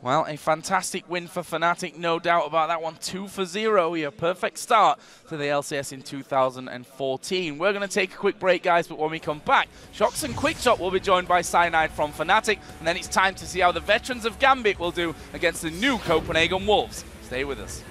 [SPEAKER 1] Well, a fantastic win for Fnatic, no doubt about that one. 2 for 0, a perfect start to the LCS in 2014. We're going to take a quick break, guys, but when we come back, Shox and Quickshot will be joined by Cyanide from Fnatic, and then it's time to see how the veterans of Gambit will do against the new Copenhagen Wolves. Stay with us.